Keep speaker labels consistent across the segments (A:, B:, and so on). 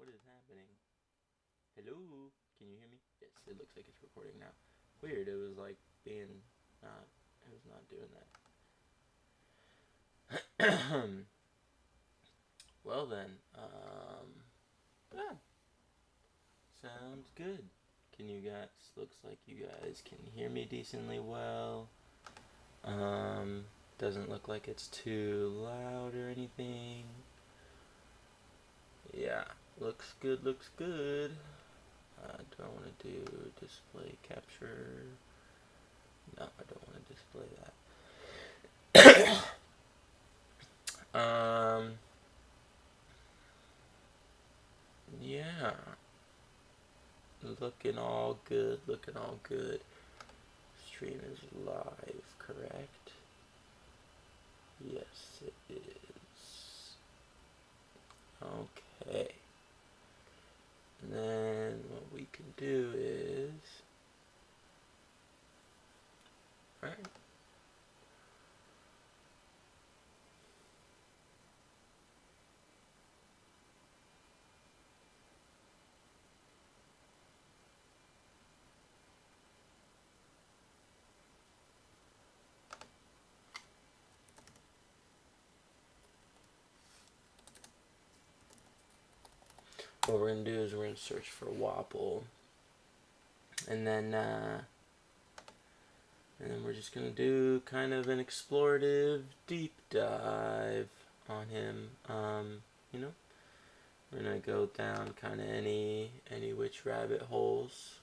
A: what is happening? Hello? Can you hear me? Yes, it looks like it's recording now. Weird, it was like being not, it was not doing that. Well then, yeah, sounds good. Can you guys, looks like you guys can hear me decently well. Doesn't look like it's too loud or anything. Yeah, looks good, looks good. Do I want to do display capture? No, I don't want to display that. Yeah. Looking all good, looking all good. Stream is live, correct? Yes, it is. Okay. And then what we can do is... Alright. What we're going to do is we're going to search for Wapple. And then we're just going to do kind of an explorative deep dive on him. You know, we're going to go down kind of any which rabbit holes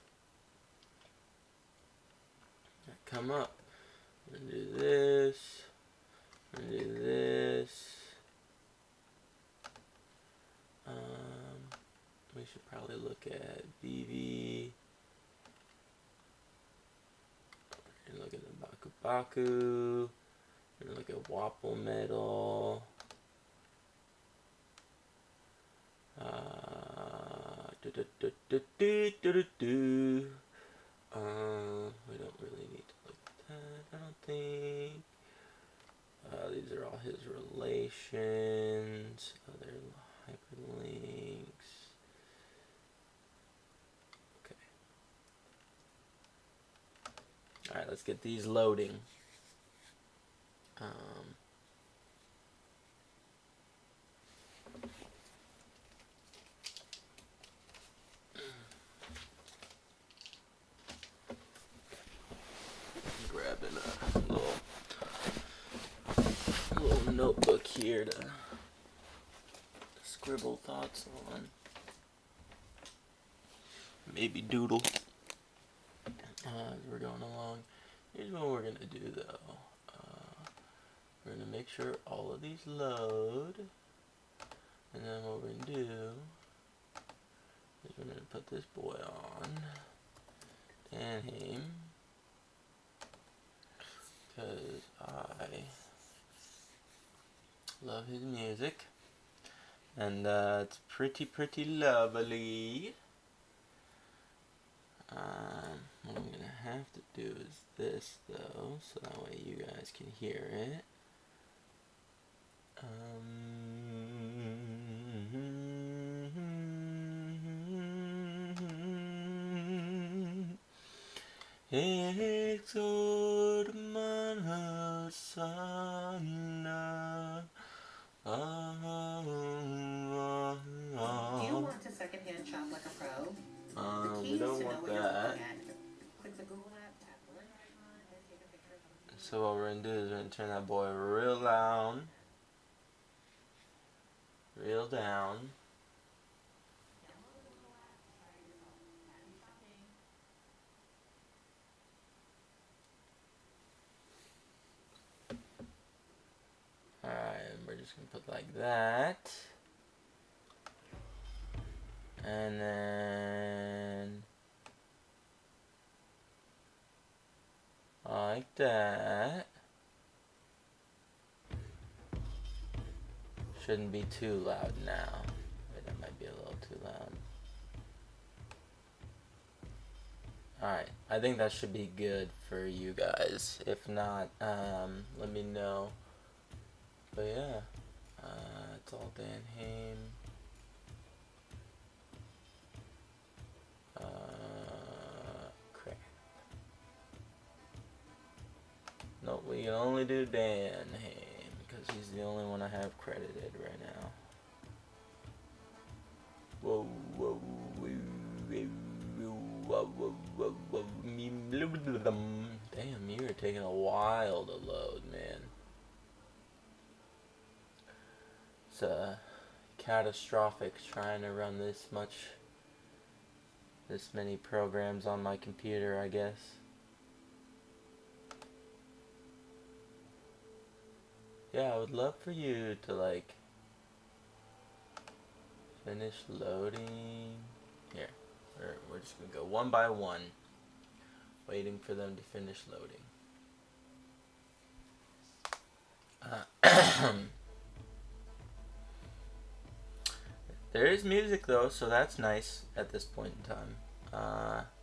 A: that come up. We're going to do this. We're going to do this. We should probably look at BV. We're going to look at the Baku Baku. We're going to look at Wapple Metal. We don't really need to look at that, I don't think. These are all his relations, other hyperlinks. Okay. Alright, let's get these loading. Grabbing a little notebook here to scribble thoughts on. Maybe doodle. As we're going along. Here's what we're going to do though. We're going to make sure all of these load. And then what we're going to do is we're going to put this boy on. Danheim. Because I love his music. And it's pretty lovely. What I'm going to have to do is this though, so that way you guys can hear it. Exod Manhasana.
B: Do you want to secondhand shop like a pro? The key
A: We
B: is
A: don't
B: to know
A: want
B: what you're
A: that.
B: looking at. Click the Google app, tap the link icon, and take a picture of the
A: So what we're going to do is we're going to turn that boy real down. Real down. Alright, and we're just going to put like that. And then like that. Shouldn't be too loud now. Wait, that might be a little too loud. Alright, I think that should be good for you guys. If not, let me know. But yeah, it's all Danheim. do Danheim, because he's the only one I have credited right now. Whoa, whoa, damn, you're taking a while to load, man. It's catastrophic trying to run this many programs on my computer, I guess. Yeah, I would love for you to, like, finish loading. Here, we're just gonna go one by one, waiting for them to finish loading. There is music though, so that's nice at this point in time.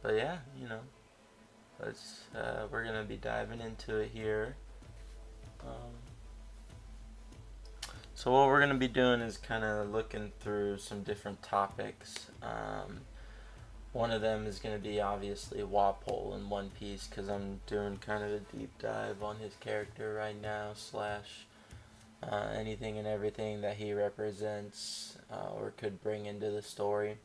A: But yeah, you know, we're gonna be diving into it here. So what we're gonna be doing is kind of looking through some different topics. One of them is gonna be obviously Walpole in One Piece, because I'm doing kind of a deep dive on his character right now, slash anything and everything that he represents or could bring into the story,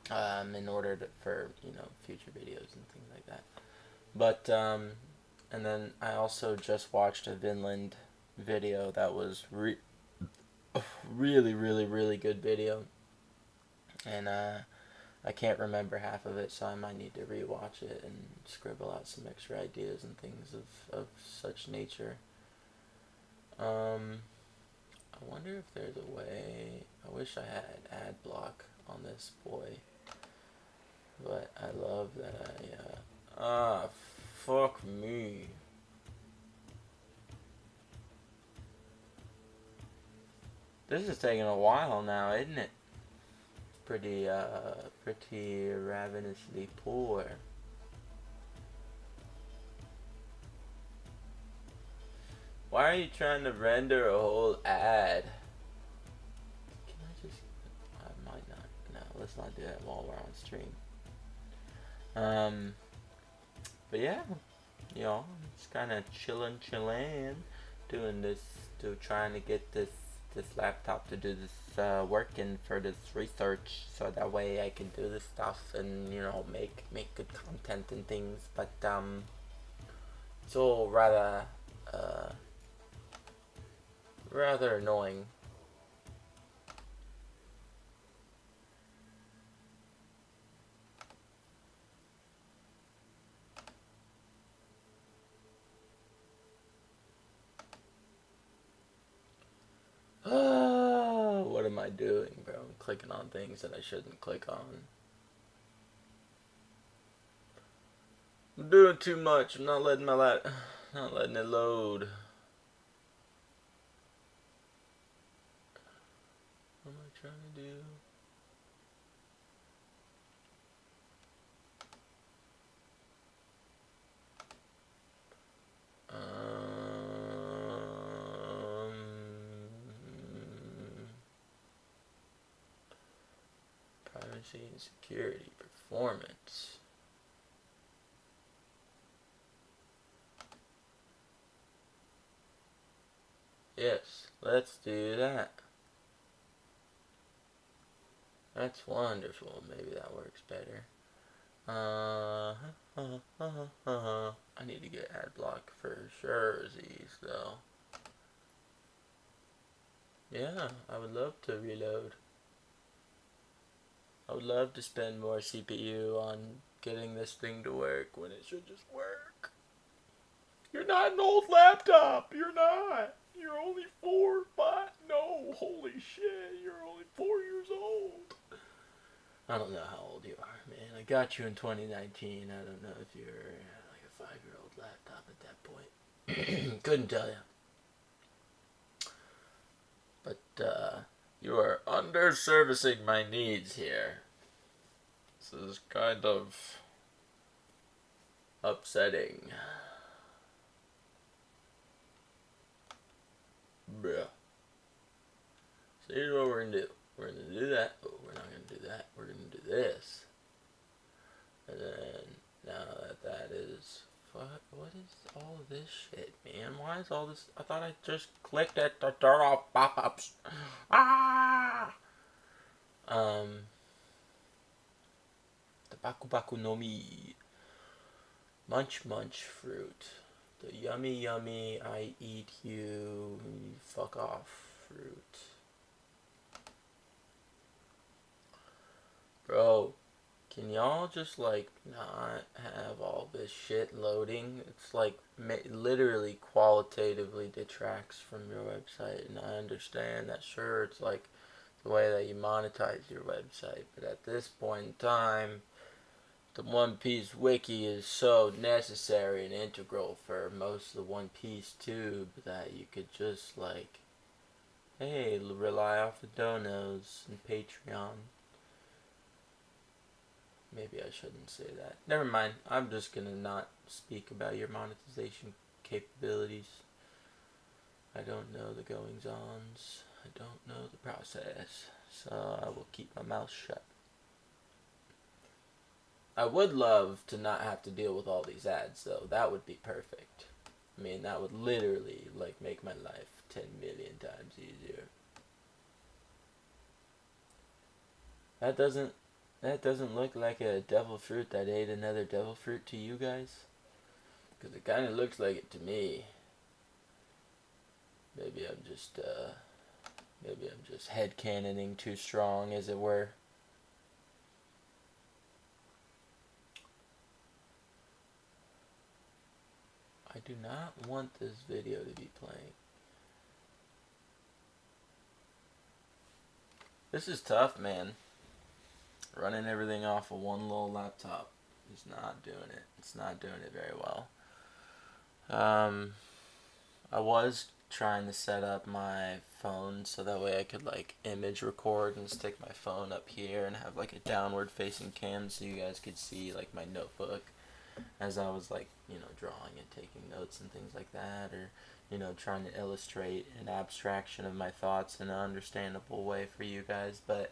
A: in order for, you know, future videos and things like that. But and then I also just watched a Vinland video that was really, really, really good video, and I can't remember half of it, so I might need to rewatch it and scribble out some extra ideas and things of such nature. I wonder if there's a way. I wish I had ad block on this boy, but I love that fuck me. This is taking a while now, isn't it? Pretty ravenously poor. Why are you trying to render a whole ad? Can I just... I might not. No, let's not do that while we're on stream. But yeah, you know, just kind of chilling, doing this, trying to get this laptop to do this working for this research, so that way I can do this stuff and, you know, make good content and things. But it's all rather annoying. What am I doing, bro? I'm clicking on things that I shouldn't click on. I'm doing too much. I'm not letting not letting it load. What am I trying to do? Privacy and security, performance. Yes, let's do that. That's wonderful. Maybe that works better. I need to get ad block for sure, though. Yeah, I would love to reload. I would love to spend more CPU on getting this thing to work when it should just work. You're not an old laptop. You're not. You're only 4, 5. No, holy shit. You're only 4 years old. I don't know how old you are, man. I got you in 2019. I don't know if you're like a 5-year-old laptop at that point. Couldn't tell you. But you are under-servicing my needs here. This is kind of upsetting. Bruh. So here's what we're gonna do. We're gonna do that. Oh, we're not gonna do that. We're gonna do this. And then, now that is... What is all of this shit, man? Why is all this? I thought I just clicked it to turn off pop-ups. Ah! The Baku Baku no Mi. Munch Munch fruit. The yummy yummy I eat you fuck off fruit. Bro, can y'all just like not have all this shit loading? It's like literally qualitatively detracts from your website, and I understand that. Sure, it's like the way that you monetize your website, but at this point in time, the One Piece wiki is so necessary and integral for most of the One Piece tube that you could just like, hey, rely off of donos and Patreon. Maybe I shouldn't say that. Never mind. I'm just gonna not speak about your monetization capabilities. I don't know the goings-ons. I don't know the process. So I will keep my mouth shut. I would love to not have to deal with all these ads, though. That would be perfect. I mean, that would literally, like, make my life 10 million times easier. That doesn't look like a devil fruit that ate another devil fruit to you guys? Because it kind of looks like it to me. Maybe I'm just headcanoning too strong, as it were. I do not want this video to be playing. This is tough, man. Running everything off of one little laptop is not doing it. It's not doing it very well. I was trying to set up my phone so that way I could like image record and stick my phone up here and have like a downward facing cam so you guys could see like my notebook as I was like, drawing and taking notes and things like that, or trying to illustrate an abstraction of my thoughts in an understandable way for you guys, but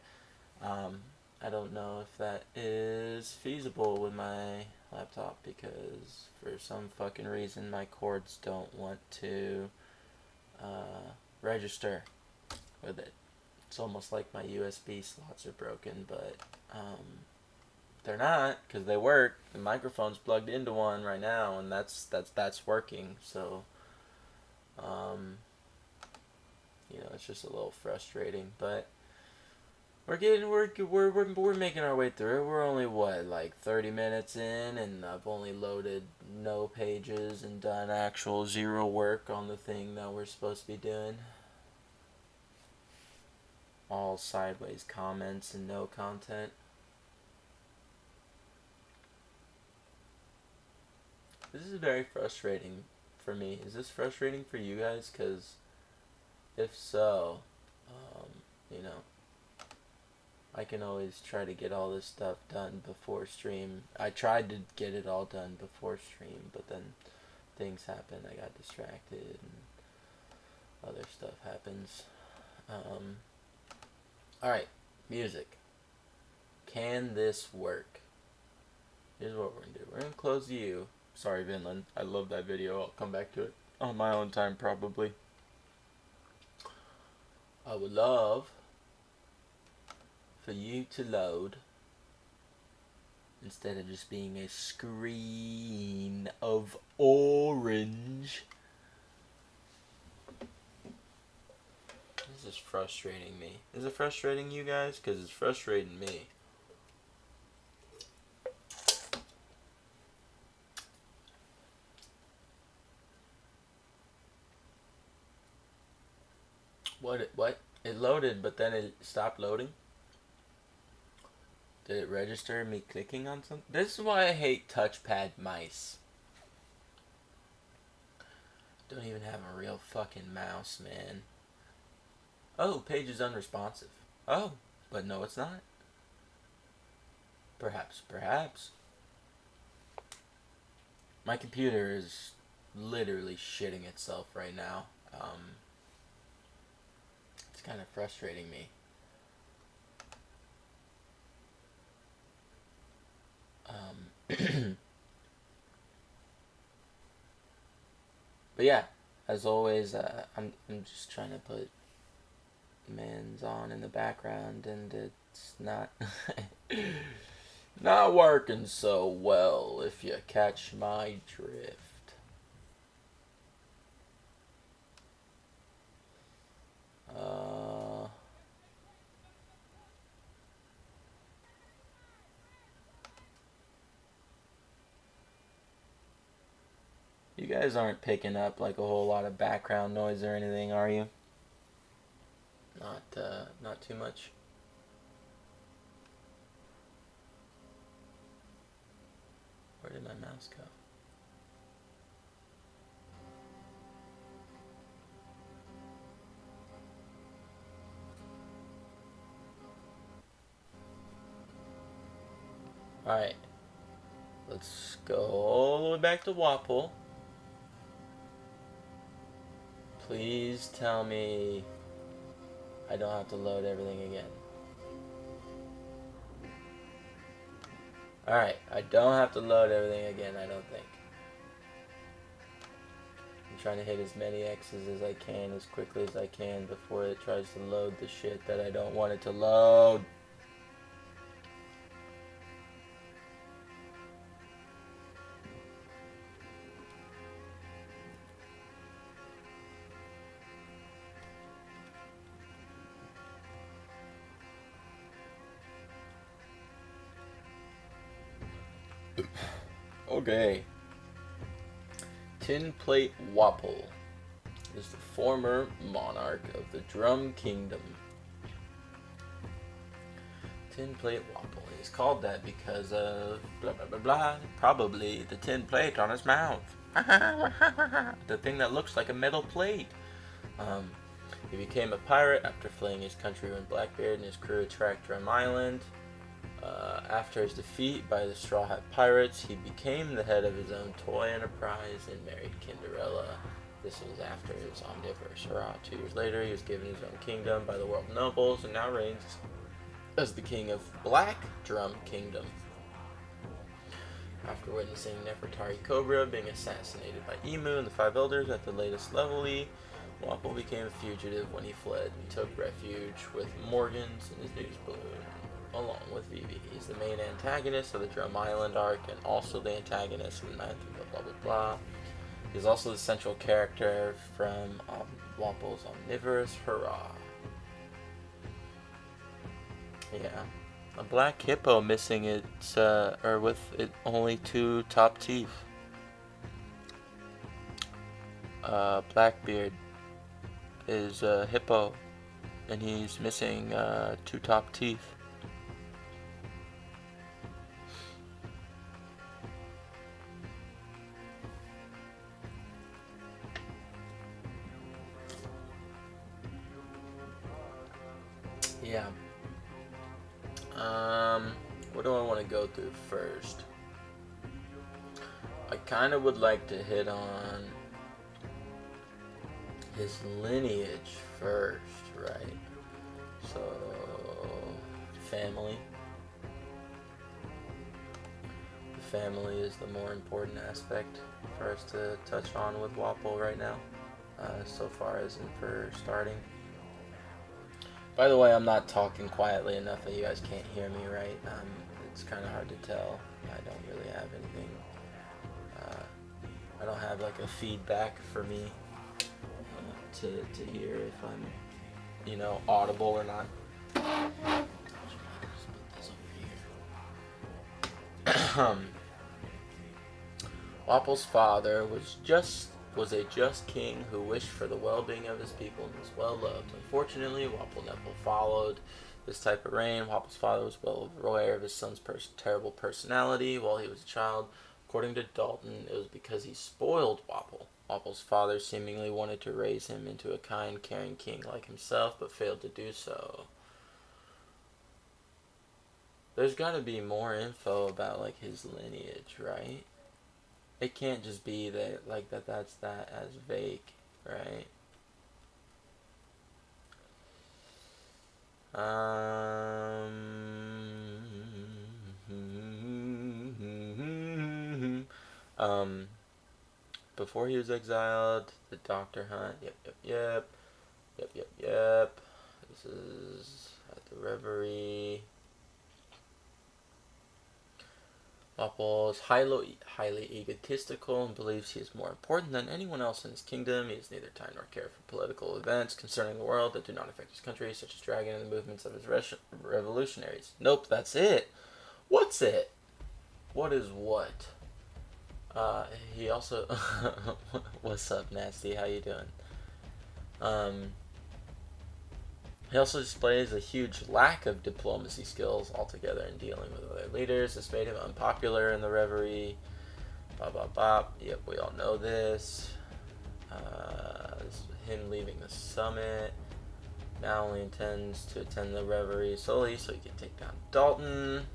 A: I don't know if that is feasible with my laptop because for some fucking reason my cords don't want to register with it. It's almost like my USB slots are broken, but they're not, because they work. The microphone's plugged into one right now, and that's working. So, it's just a little frustrating, but we're making our way through it. We're only like 30 minutes in, and I've only loaded no pages and done actual zero work on the thing that we're supposed to be doing. All sideways comments and no content. This is very frustrating for me. Is this frustrating for you guys? Because if so, I can always try to get all this stuff done before stream. I tried to get it all done before stream, but then things happened. I got distracted and other stuff happens. Alright, music. Can this work? Here's what we're going to do. We're going to close you. Sorry, Vinland. I love that video. I'll come back to it on my own time, probably. I would love for you to load instead of just being a screen of orange. This is frustrating me. Is it frustrating you guys? Because it's frustrating me. What? It loaded, but then it stopped loading? Did it register me clicking on something? This is why I hate touchpad mice. Don't even have a real fucking mouse, man. Oh, page is unresponsive. Oh, but no it's not. Perhaps. My computer is literally shitting itself right now. It's kind of frustrating me. But yeah, as always, I'm just trying to put men's on in the background, and it's not not working so well, if you catch my drift. You guys aren't picking up like a whole lot of background noise or anything, are you? Not too much. Where did my mouse go? Alright. Let's go all the way back to Wapple. Please tell me I don't have to load everything again. Alright, I don't have to load everything again, I don't think. I'm trying to hit as many X's as I can, as quickly as I can, before it tries to load the shit that I don't want it to load. Okay. Tin Plate Wapple is the former monarch of the Drum Kingdom. Tin Plate Wapple. He's called that because of blah blah blah blah. Probably the tin plate on his mouth. The thing that looks like a metal plate. He became a pirate after fleeing his country when Blackbeard and his crew attacked Drum Island. After his defeat by the Straw Hat Pirates, he became the head of his own toy enterprise and married Cinderella. This was after his omnivorous hurrah. 2 years later, he was given his own kingdom by the world nobles and now reigns as the king of Black Drum Kingdom. After witnessing Nefertari Cobra being assassinated by Emu and the Five Elders at the latest level, Wapple became a fugitive when he fled and took refuge with Morgans in his news balloon, along with Vivi. He's the main antagonist of the Drum Island arc and also the antagonist of the ninth and blah blah blah. He's also the central character from Wapple's Omnivorous Hurrah. Yeah. A black hippo missing its, or with it only 2 top teeth. Blackbeard is a hippo, and he's missing 2 top teeth. Yeah. What do I want to go through first? I kind of would like to hit on his lineage first, right? So, family. The family is the more important aspect for us to touch on with Wapple right now, so far as in for starting. By the way, I'm not talking quietly enough that you guys can't hear me, right? It's kind of hard to tell. I don't really have anything. I don't have like a feedback for me to hear if I'm, audible or not. Wapple's father was a just king who wished for the well-being of his people and was well loved. Unfortunately, Wapple never followed this type of reign. Wapple's father was well aware of his son's terrible personality while he was a child. According to Dalton, it was because he spoiled Wapple. Wapple's father seemingly wanted to raise him into a kind, caring king like himself, but failed to do so. There's got to be more info about like his lineage, right? It can't just be that like that's that as vague, right? before he was exiled, the Doctor Hunt. Yep. This is at the Reverie. Wapol is highly egotistical and believes he is more important than anyone else in his kingdom. He has neither time nor care for political events concerning the world that do not affect his country, such as Dragon and the movements of his revolutionaries. Nope, that's it. What's it? What is what? He also... What's up, Nasty? How you doing? He also displays a huge lack of diplomacy skills altogether in dealing with other leaders. This made him unpopular in the Reverie. Yep, we all know this. This is him leaving the summit. Now only intends to attend the Reverie solely so he can take down Dalton.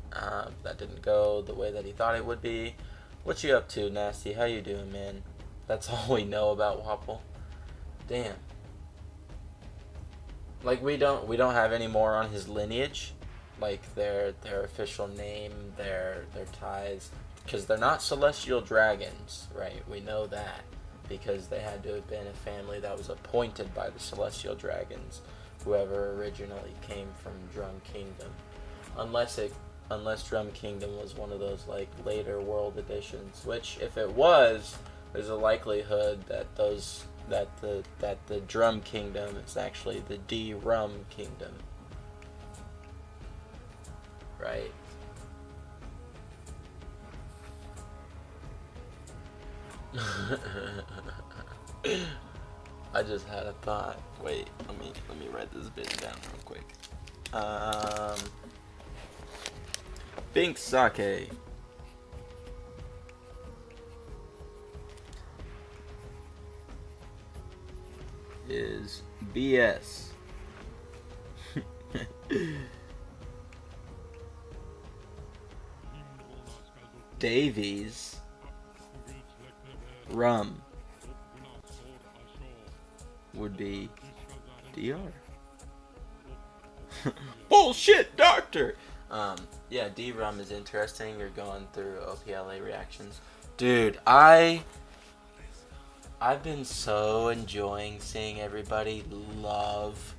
A: That didn't go the way that he thought it would be. What you up to, Nasty? How you doing, man? That's all we know about Wapol. Damn. Like, we don't have any more on his lineage, like their official name, their ties, because they're not celestial dragons, right? We know that because they had to have been a family that was appointed by the celestial dragons, whoever originally came from Drum Kingdom, unless Drum Kingdom was one of those like later world editions, which if it was, there's a likelihood that the Drum Kingdom is actually the D-Rum Kingdom. Right? I just had a thought. Wait, let me write this bit down real quick. Pink sake. Is BS. Davies rum would be DR. Bullshit, doctor. Yeah, D-Rum is interesting. You're going through OPLA reactions. Dude, I've been so enjoying seeing everybody love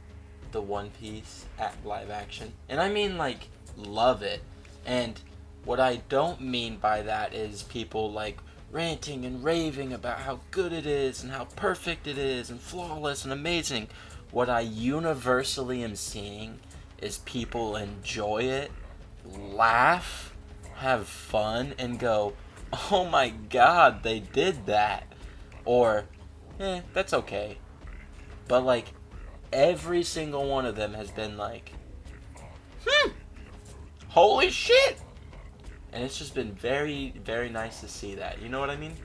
A: the One Piece at live action. And I mean, like, love it. And what I don't mean by that is people, like, ranting and raving about how good it is and how perfect it is and flawless and amazing. What I universally am seeing is people enjoy it, laugh, have fun, and go, oh my god, they did that. Or, that's okay. But, like, every single one of them has been like, holy shit! And it's just been very, very nice to see that. You know what I mean?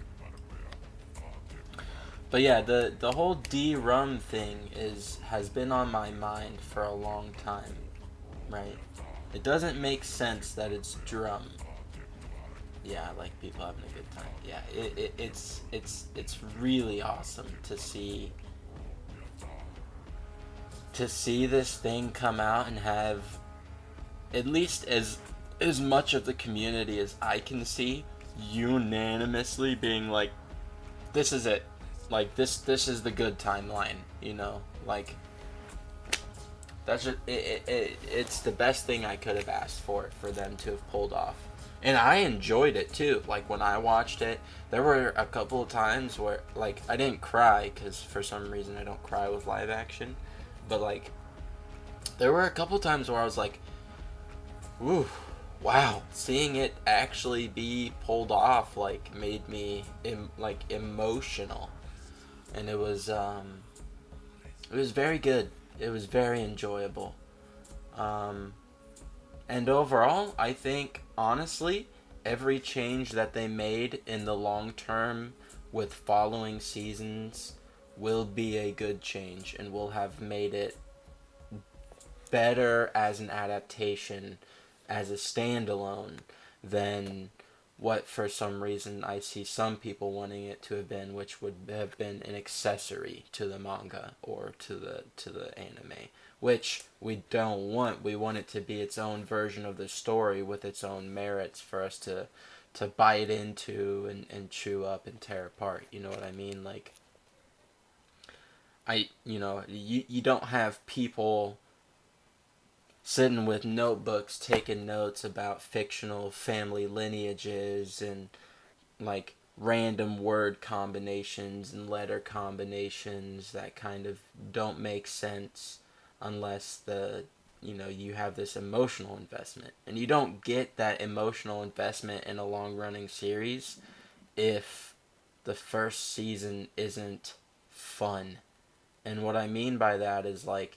A: But yeah, the whole D-Rum thing has been on my mind for a long time, right? It doesn't make sense that it's drum. Yeah, like people having a good time. Yeah, it's really awesome to see this thing come out and have at least as much of the community as I can see unanimously being like, this is it. Like, this is the good timeline, you know? Like, that's just, it's the best thing I could have asked for them to have pulled off. And I enjoyed it, too. Like, when I watched it, there were a couple of times where, like, I didn't cry, because for some reason I don't cry with live action. But, like, there were a couple of times where I was like, ooh, wow, seeing it actually be pulled off, like, made me, emotional. And it was very good. It was very enjoyable. And overall, I think, honestly, every change that they made in the long term with following seasons will be a good change and will have made it better as an adaptation, as a standalone, than what for some reason I see some people wanting it to have been, which would have been an accessory to the manga or to the anime, which we don't want. We want it to be its own version of the story with its own merits for us to bite into and chew up and tear apart. You know what I mean? Like, you don't have people sitting with notebooks taking notes about fictional family lineages and like random word combinations and letter combinations that kind of don't make sense unless you have this emotional investment. And you don't get that emotional investment in a long running series if the first season isn't fun. And what I mean by that is, like,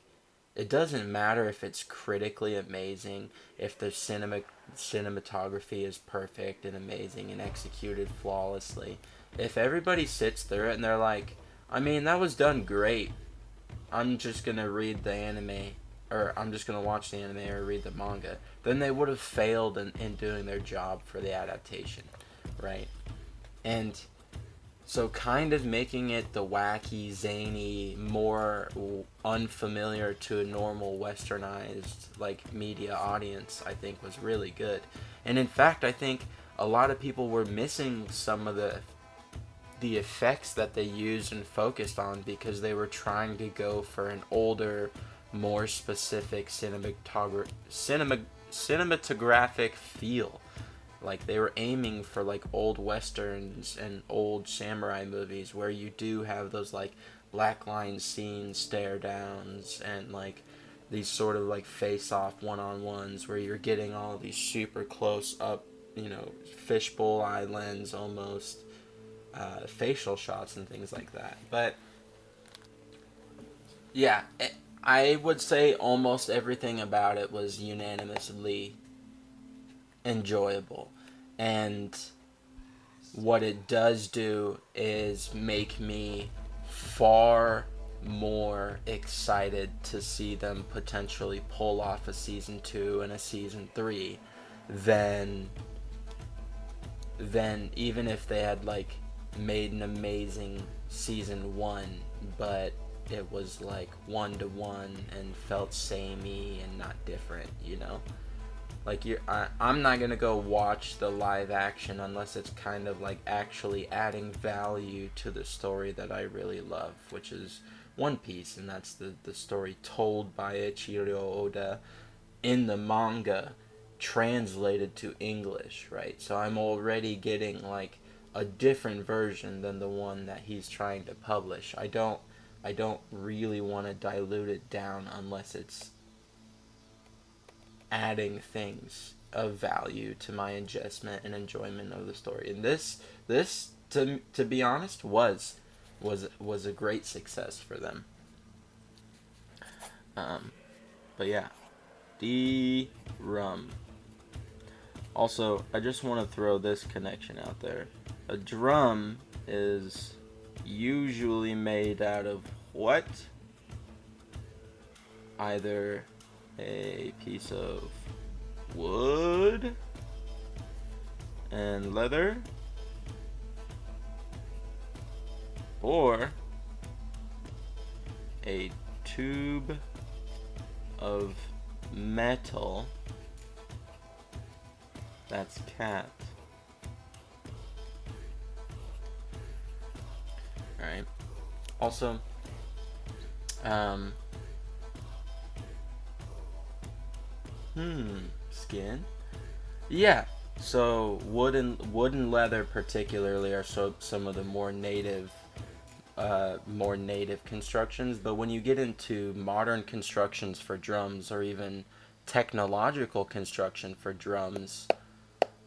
A: it doesn't matter if it's critically amazing, if the cinematography is perfect and amazing and executed flawlessly. If everybody sits through it and they're like, I mean, that was done great, I'm just gonna read the anime, or I'm just gonna watch the anime or read the manga, then they would have failed in doing their job for the adaptation, right? And so kind of making it the wacky, zany, more unfamiliar to a normal westernized like media audience, I think was really good. And in fact, I think a lot of people were missing some of the effects that they used and focused on because they were trying to go for an older, more specific cinematographic feel. Like, they were aiming for like old westerns and old samurai movies where you do have those like black line scenes, stare downs, and like these sort of like face off one on ones where you're getting all these super close up, fishbowl eye lens almost facial shots and things like that. But yeah, I would say almost everything about it was unanimously enjoyable. And what it does do is make me far more excited to see them potentially pull off a season 2 and a season 3 than even if they had like made an amazing season 1 but it was like 1-to-1 and felt samey and not different. Like, I'm not gonna go watch the live action unless it's kind of like actually adding value to the story that I really love, which is One Piece, and that's the story told by Eiichiro Oda in the manga, translated to English, right? So I'm already getting like a different version than the one that he's trying to publish. I don't really want to dilute it down unless it's adding things of value to my adjustment and enjoyment of the story. And this to be honest was a great success for them. But yeah, the rum. Also, I just want to throw this connection out there. A drum is usually made out of what? Either a piece of wood and leather, or a tube of metal that's capped. Alright. Also, skin? Yeah. So wood and leather particularly are some of the more native constructions, but when you get into modern constructions for drums or even technological construction for drums,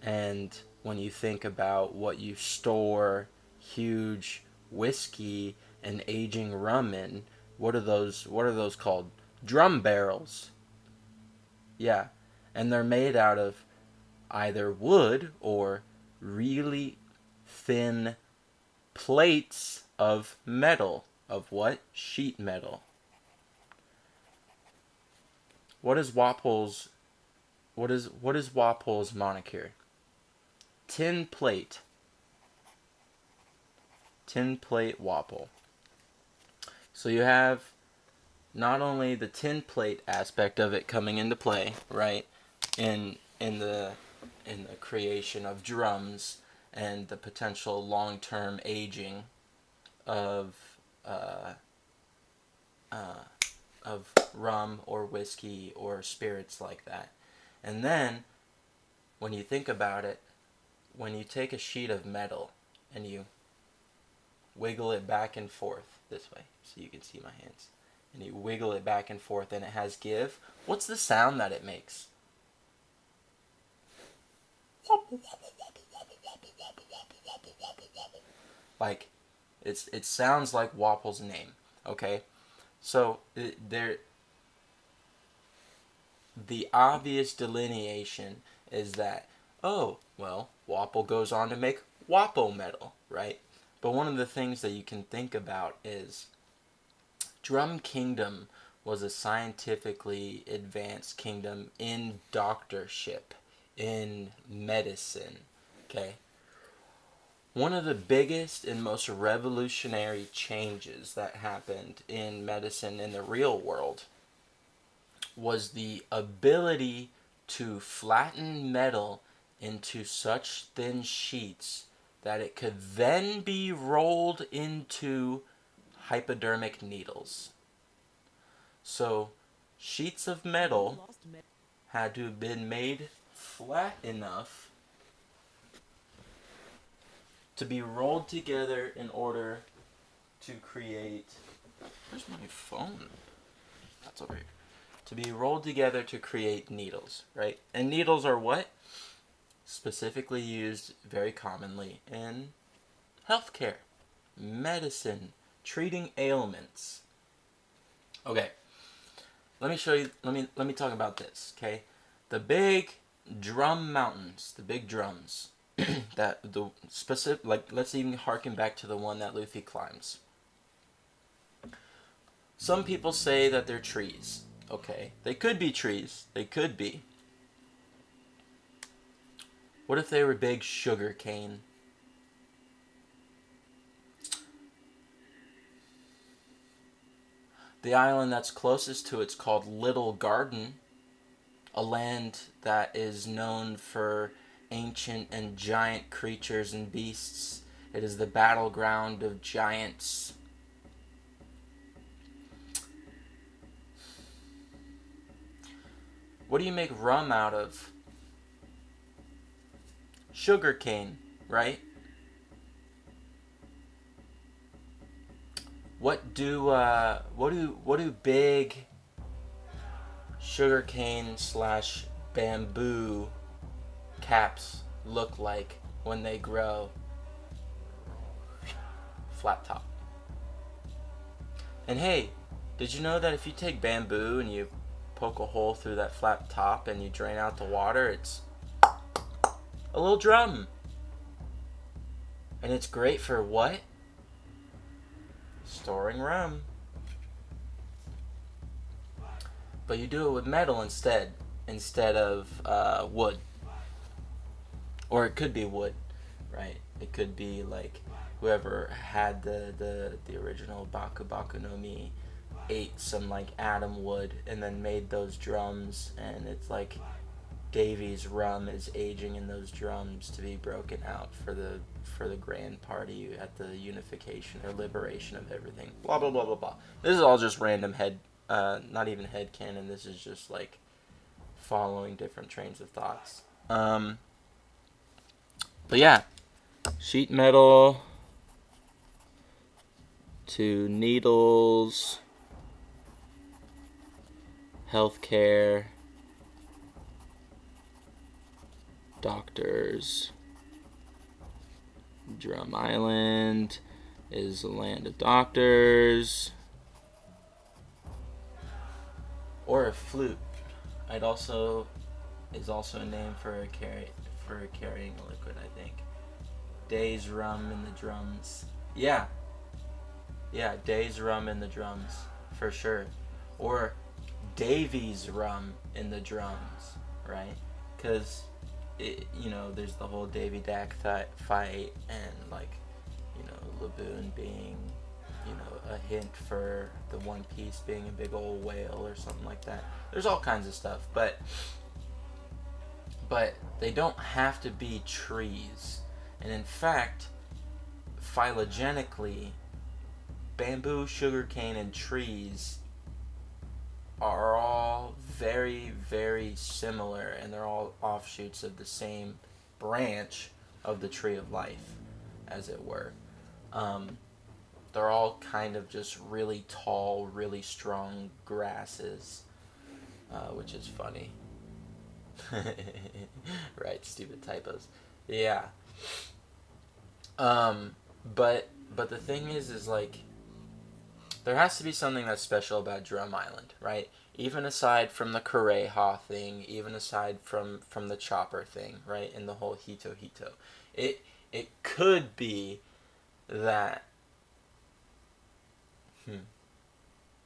A: and when you think about what you store huge whiskey and aging rum in, what are those called? Drum barrels. Yeah. And they're made out of either wood or really thin plates of metal. Of what? Sheet metal. What is Walpole's moniker? Tin plate. Tin plate Walpole. So you have not only the tin plate aspect of it coming into play, right? In the in the creation of drums and the potential long-term aging of uh, of rum or whiskey or spirits like that. And then, when you think about it, when you take a sheet of metal and you wiggle it back and forth this way, so you can see my hands, and you wiggle it back and forth and it has give, what's the sound that it makes? Like, it sounds like Wapple's name, okay? So, the obvious delineation is that, oh, well, Wapple goes on to make Wappo metal, right? But one of the things that you can think about is Drum Kingdom was a scientifically advanced kingdom in doctorship, in medicine, okay? One of the biggest and most revolutionary changes that happened in medicine in the real world was the ability to flatten metal into such thin sheets that it could then be rolled into hypodermic needles. So, sheets of metal had to have been made flat enough to be rolled together in order to create... Where's my phone? That's over here. To be rolled together to create needles, right? And needles are what? Specifically used very commonly in healthcare, medicine, treating ailments. Okay, let me show you, let me talk about this, okay? The big drum mountains, the big drums, that the specific, like, let's even harken back to the one that Luffy climbs. Some people say that they're trees. Okay, they could be trees. They could be. What if they were big sugar cane? The island that's closest to it's called Little Garden, a land that is known for ancient and giant creatures and beasts. It is the battleground of giants. What do you make rum out of? Sugar cane, right? What do big sugarcane / bamboo caps look like when they grow? Flat top. And hey, did you know that if you take bamboo and you poke a hole through that flat top and you drain out the water, it's a little drum? And it's great for what? Storing rum. But you do it with metal instead of wood. Or it could be wood, right? It could be like whoever had the original Baku Baku no Mi ate some like atom wood and then made those drums, and it's like Davy's rum is aging in those drums to be broken out for the grand party at the unification or liberation of everything. Blah blah blah blah blah. This is all just random not even head canon. This is just like following different trains of thoughts. But yeah, sheet metal to needles, healthcare, doctors. Drum Island is the land of doctors. Or a flute. Is also a name for carrying a liquid, I think. Day's rum in the drums. Yeah, Day's rum in the drums, for sure. Or Davy's rum in the drums, right? Because, there's the whole Davy Dak fight, and, like, Laboon being, a hint for the One Piece being a big old whale or something like that. There's all kinds of stuff, but but they don't have to be trees. And in fact, phylogenetically, bamboo, sugarcane, and trees are all very, very similar, and they're all offshoots of the same branch of the tree of life, as it were. They're all kind of just really tall, really strong grasses, which is funny. Right, stupid typos. Yeah. But the thing is like, there has to be something that's special about Drum Island, right? Even aside from the Kureha thing, even aside from the chopper thing, right? And the whole Hito Hito. It could be that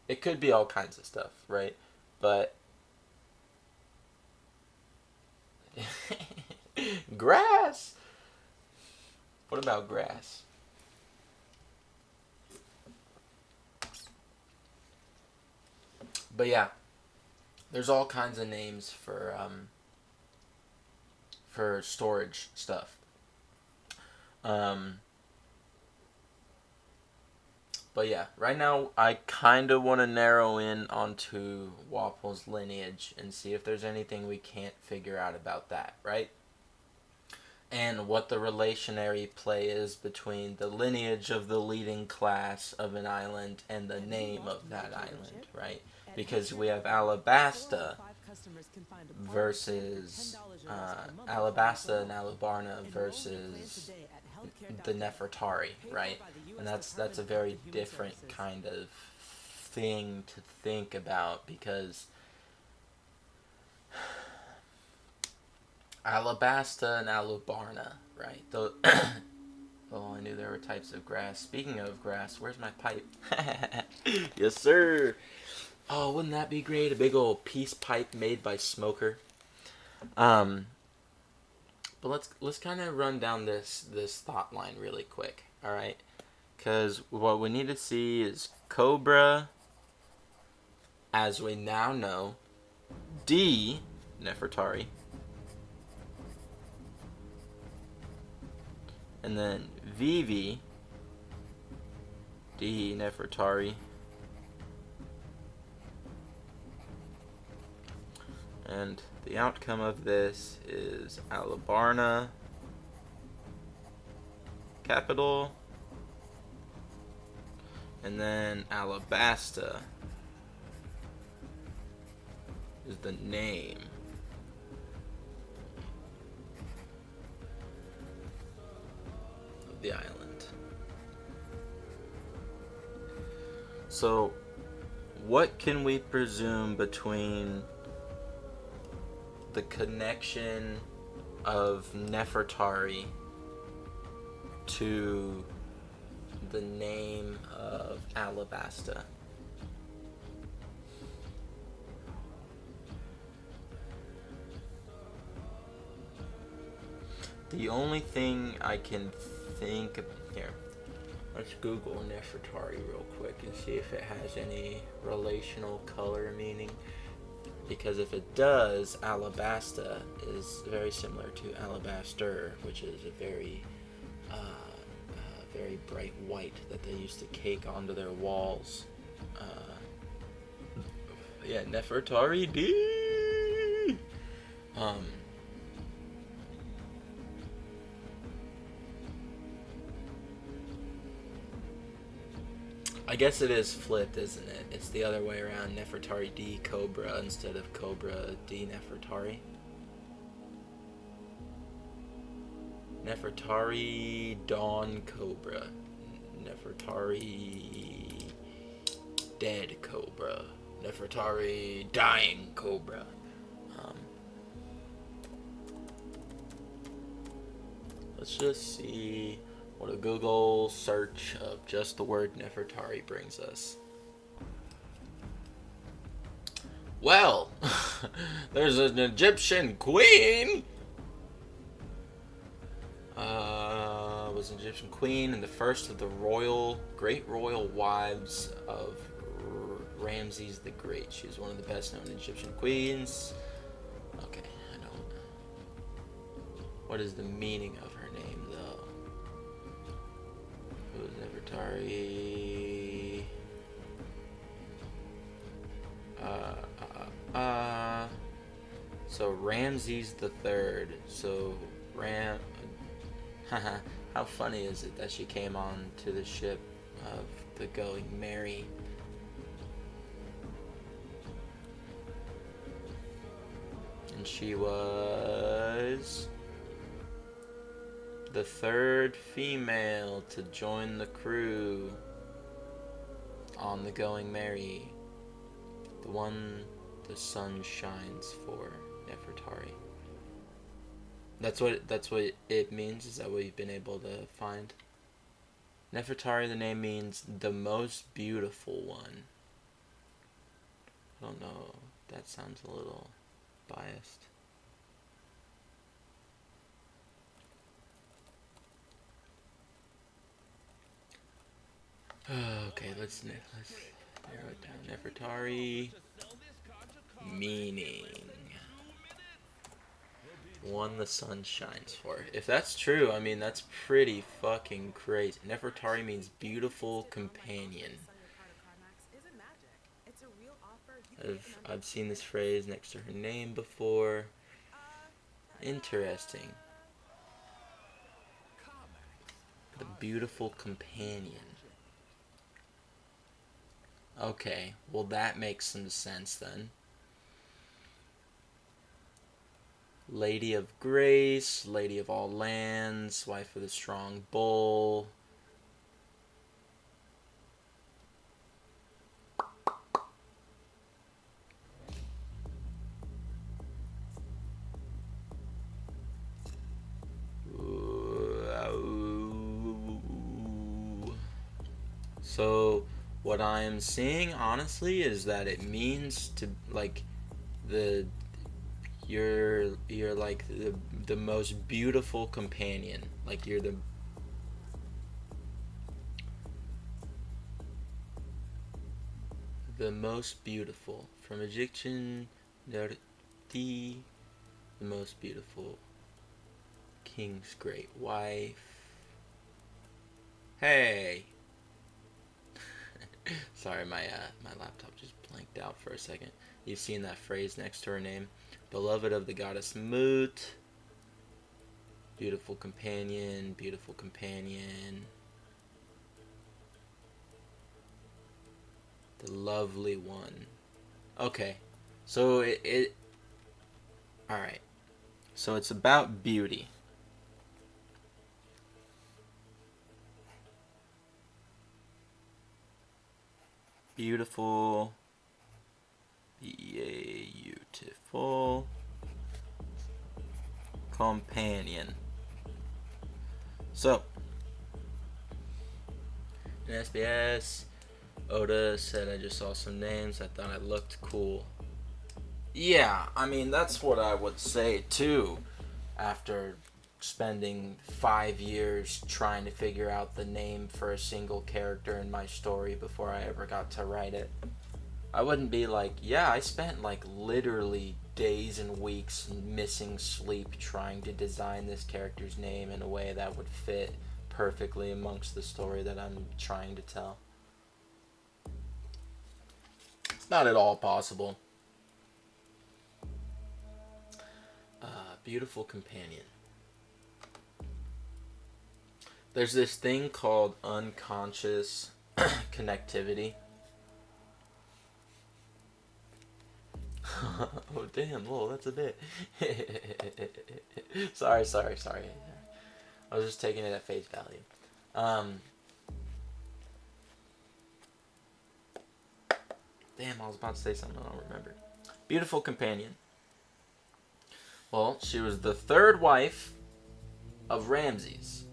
A: it could be all kinds of stuff, right? But grass. What about grass? But yeah, there's all kinds of names for storage stuff. But yeah, right now I kind of want to narrow in onto Wapple's lineage and see if there's anything we can't figure out about that, right? And what the relationary play is between the lineage of the leading class of an island and the name of that island, right? Because we have Alabasta versus Alabasta and Alabarna versus the Nefertari, right? And that's a very different kind of thing to think about, because Alabasta and Alabarna, right? Though, oh, I knew there were types of grass. Speaking of grass, where's my pipe? Yes, sir. Oh, wouldn't that be great? A big old peace pipe made by Smoker. But let's kind of run down this thought line really quick, all right? Because what we need to see is Cobra, as we now know, D, Nefertari, and then Vivi, D, Nefertari, and the outcome of this is Alabarna, capital, and then Alabasta is the name. Of the island. So, what can we presume between the connection of Nefertari to the name of Alabasta? The only thing I can think of here, let's Google Nefertari real quick and see if it has any relational color meaning. Because if it does, Alabasta is very similar to alabaster, which is a very bright white that they used to cake onto their walls. Yeah, Nefertari D. I guess it is flipped, isn't it? It's the other way around. Nefertari D Cobra instead of Cobra D Nefertari. Nefertari Dawn Cobra. Nefertari Dead Cobra. Nefertari Dying Cobra. Let's just see what a Google search of just the word Nefertari brings us. Well, there's an Egyptian queen. Was an Egyptian queen and the first of the great royal wives of Ramses the Great. She was one of the best known Egyptian queens. Okay, I don't. What is the meaning of her name, though? Who's Nefertari? So Ramses the Third. So Haha, how funny is it that she came on to the ship of the Going Merry? And she was the third female to join the crew on the Going Merry. The one the sun shines for, Nefertari. That's what it means. Is that what you've been able to find? Nefertari, the name means the most beautiful one. I don't know. That sounds a little biased. Okay, let's narrow it down. Nefertari meaning one the sun shines for. If that's true, I mean that's pretty fucking crazy. Nefertari means beautiful companion. I've seen this phrase next to her name before. Interesting. The beautiful companion. Okay, well that makes some sense then. Lady of Grace, Lady of all lands, wife of the strong bull. So what I am seeing honestly is that it means to like you're like the most beautiful companion. Like you're the most beautiful. From Egyptian Nerti, the most beautiful king's great wife. Hey. Sorry, my laptop just blanked out for a second. You've seen that phrase next to her name. Beloved of the goddess Mut. Beautiful companion, beautiful companion. The lovely one. Okay, so it alright. So it's about beauty. Beautiful. Beautiful companion. So, in SBS, Oda said, I just saw some names. I thought I looked cool. Yeah, I mean, that's what I would say too. After spending 5 years trying to figure out the name for a single character in my story before I ever got to write it. I wouldn't be like, yeah, I spent like literally days and weeks missing sleep trying to design this character's name in a way that would fit perfectly amongst the story that I'm trying to tell. It's not at all possible. Beautiful companion. There's this thing called unconscious connectivity. Oh damn, whoa, that's a bit. Sorry. I was just taking it at face value. Damn, I was about to say something I don't remember. Beautiful companion. Well, she was the third wife of Ramses.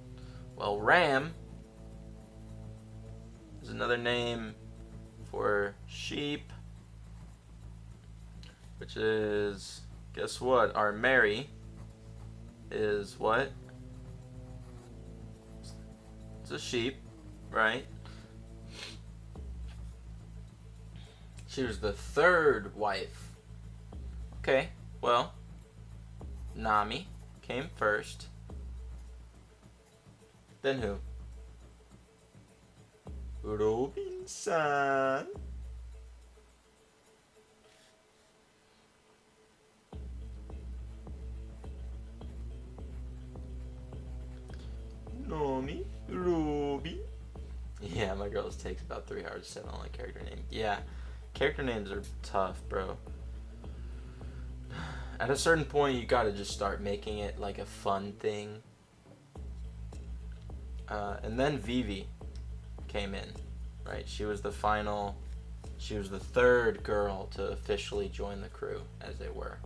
A: Well, Ram is another name for sheep, which is, guess what? Our Mary is what? It's a sheep, right? She was the third wife. Okay, well, Nami came first. Then who? Robin-san. Nomi, Ruby. Yeah, my girls takes about 3 hours to set on a character name. Yeah, character names are tough, bro. At a certain point, you gotta just start making it like a fun thing. And then Vivi came in, right? She was the third girl to officially join the crew, as they were.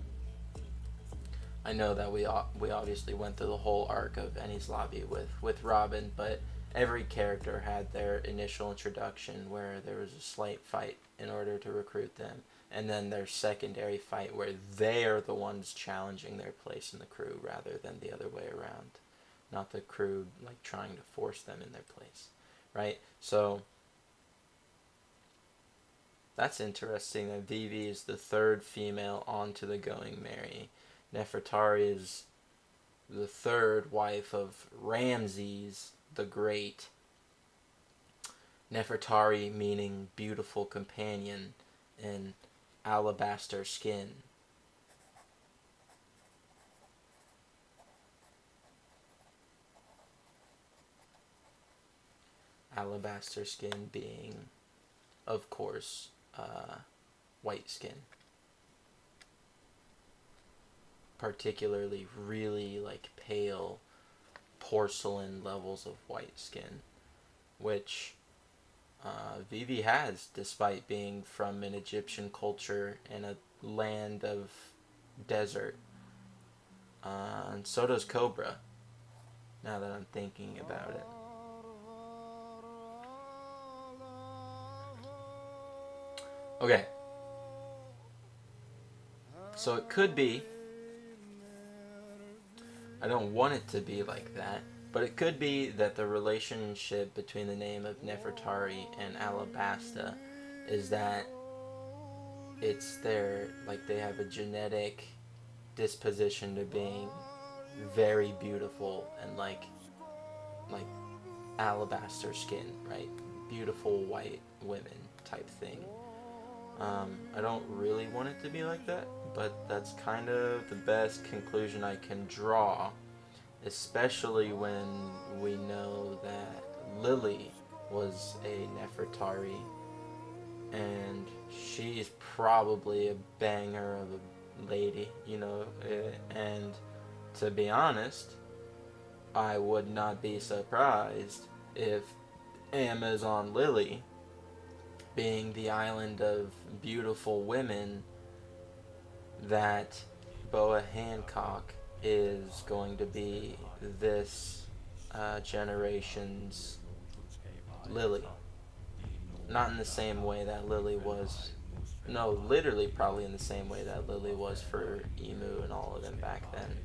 A: I know that we obviously went through the whole arc of Enies Lobby with Robin, but every character had their initial introduction where there was a slight fight in order to recruit them, and then their secondary fight where they are the ones challenging their place in the crew rather than the other way around. Not the crew like trying to force them in their place, right? So that's interesting that Vivi is the third female onto the Going Merry. Nefertari is the third wife of Ramses the Great. Nefertari meaning beautiful companion and alabaster skin. Alabaster skin being, of course, white skin. Particularly really like pale porcelain levels of white skin, which Vivi has, despite being from an Egyptian culture in a land of desert. And so does Cobra, now that I'm thinking about it. Okay. So it could be, I don't want it to be like that, but it could be that the relationship between the name of Nefertari and Alabasta is that it's like they have a genetic disposition to being very beautiful and like alabaster skin, right? Beautiful white women type thing. I don't really want it to be like that, but that's kind of the best conclusion I can draw, especially when we know that Lily was a Nefertari, and she's probably a banger of a lady, and to be honest, I would not be surprised if Amazon Lily, being the island of beautiful women, that Boa Hancock is going to be this generation's Lily. Not in the same way that Lily was, no, literally probably in the same way that Lily was for Emu and all of them back then.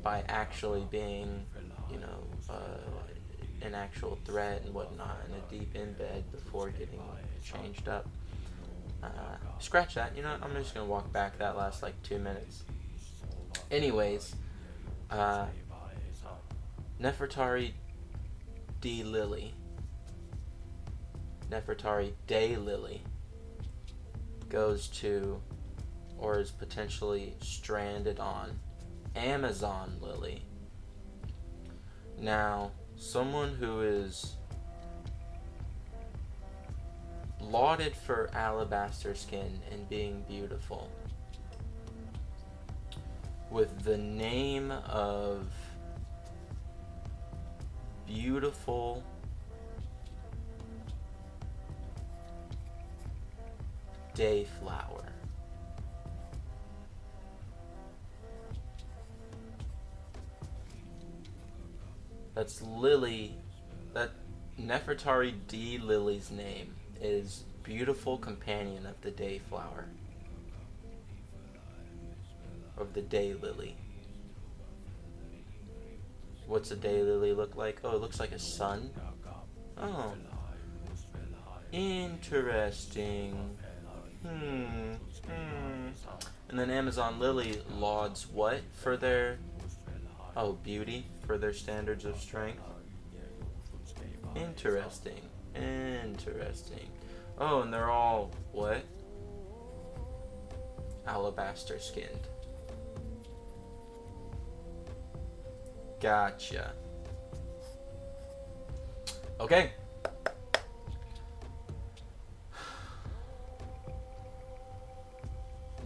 A: By actually being, an actual threat and whatnot, in a deep embed before getting changed up. Scratch that. I'm just gonna walk back that last like 2 minutes. Anyways, Nefertari D. Lily, Nefertari Day Lily, goes to, or is potentially stranded on, Amazon Lily. Now, someone who is lauded for alabaster skin and being beautiful, with the name of beautiful Dayflower. That's Lily. That Nefertari D. Lily's name is beautiful companion of the Dayflower. Of the Daylily. What's a Daylily look like? Oh, it looks like a sun. Oh. Interesting. And then Amazon Lily lauds what for their Oh, beauty for their standards of strength. Interesting. Interesting. Oh, and they're all, what? Alabaster skinned. Gotcha. Okay.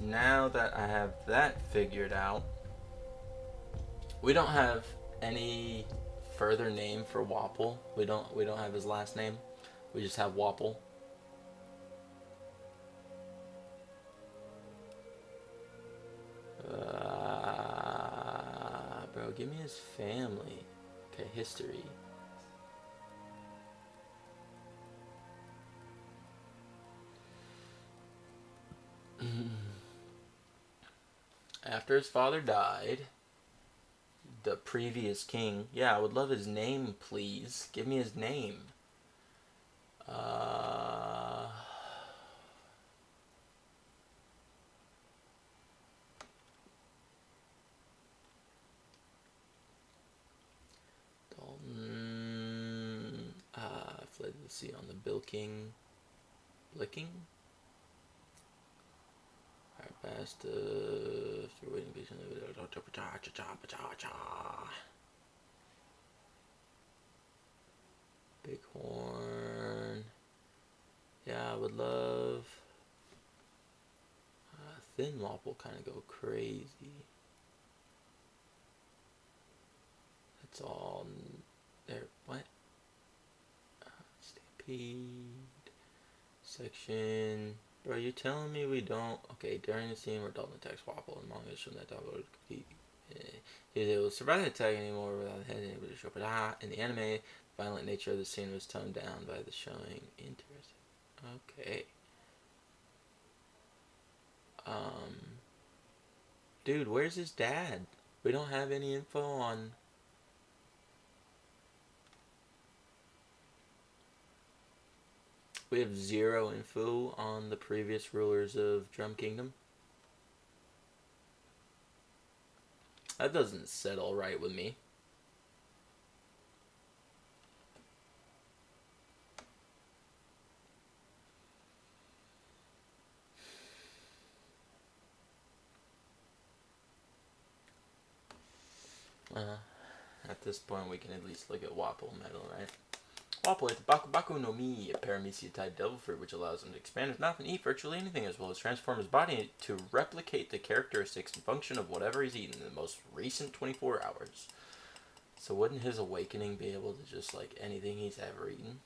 A: Now that I have that figured out, we don't have any further name for Wapple. We don't have his last name. We just have Wapple. Bro, give me his family. Okay, history. After his father died, the previous king. Yeah, I would love his name, please. Give me his name. Dalton. Fled to the sea on the Bilking. Blicking? Alright, past if you're waiting patiently. Bighorn. Yeah, I would love. Thin Wop will kind of go crazy. That's all. There. What? Stampede. Section. Bro, you telling me we don't? Okay, during the scene where Dalton attacks Wapple and Manga shown that Dalton would compete. He was able to survive the attack anymore without heading able to show. But in the anime, the violent nature of the scene was toned down by the showing. Interesting. Okay. Dude, where's his dad? We don't have any info on. We have zero info on the previous rulers of Drum Kingdom. That doesn't settle right with me. At this point, we can at least look at Wapple Metal, right? Wapple is Baku Baku no Mi, a paramecia type devil fruit which allows him to expand his mouth and eat virtually anything, as well as transform his body to replicate the characteristics and function of whatever he's eaten in the most recent 24 hours. So wouldn't his awakening be able to just like anything he's ever eaten?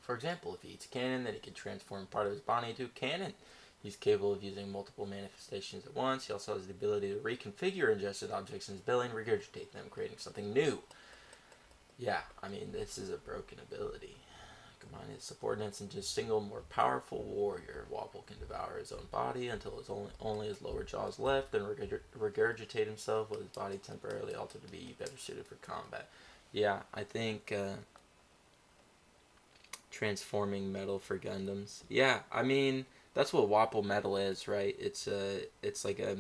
A: For example, if he eats a cannon, then he can transform part of his body into a cannon. He's capable of using multiple manifestations at once. He also has the ability to reconfigure ingested objects in his belly and regurgitate them, creating something new. Yeah, I mean, this is a broken ability. Combine his subordinates into a single, more powerful warrior. Wapple can devour his own body until his only his lower jaw is left, and regurgitate himself with his body temporarily altered to be better suited for combat. Yeah, I think transforming metal for Gundams. Yeah, I mean that's what Wapple metal is, right? It's like a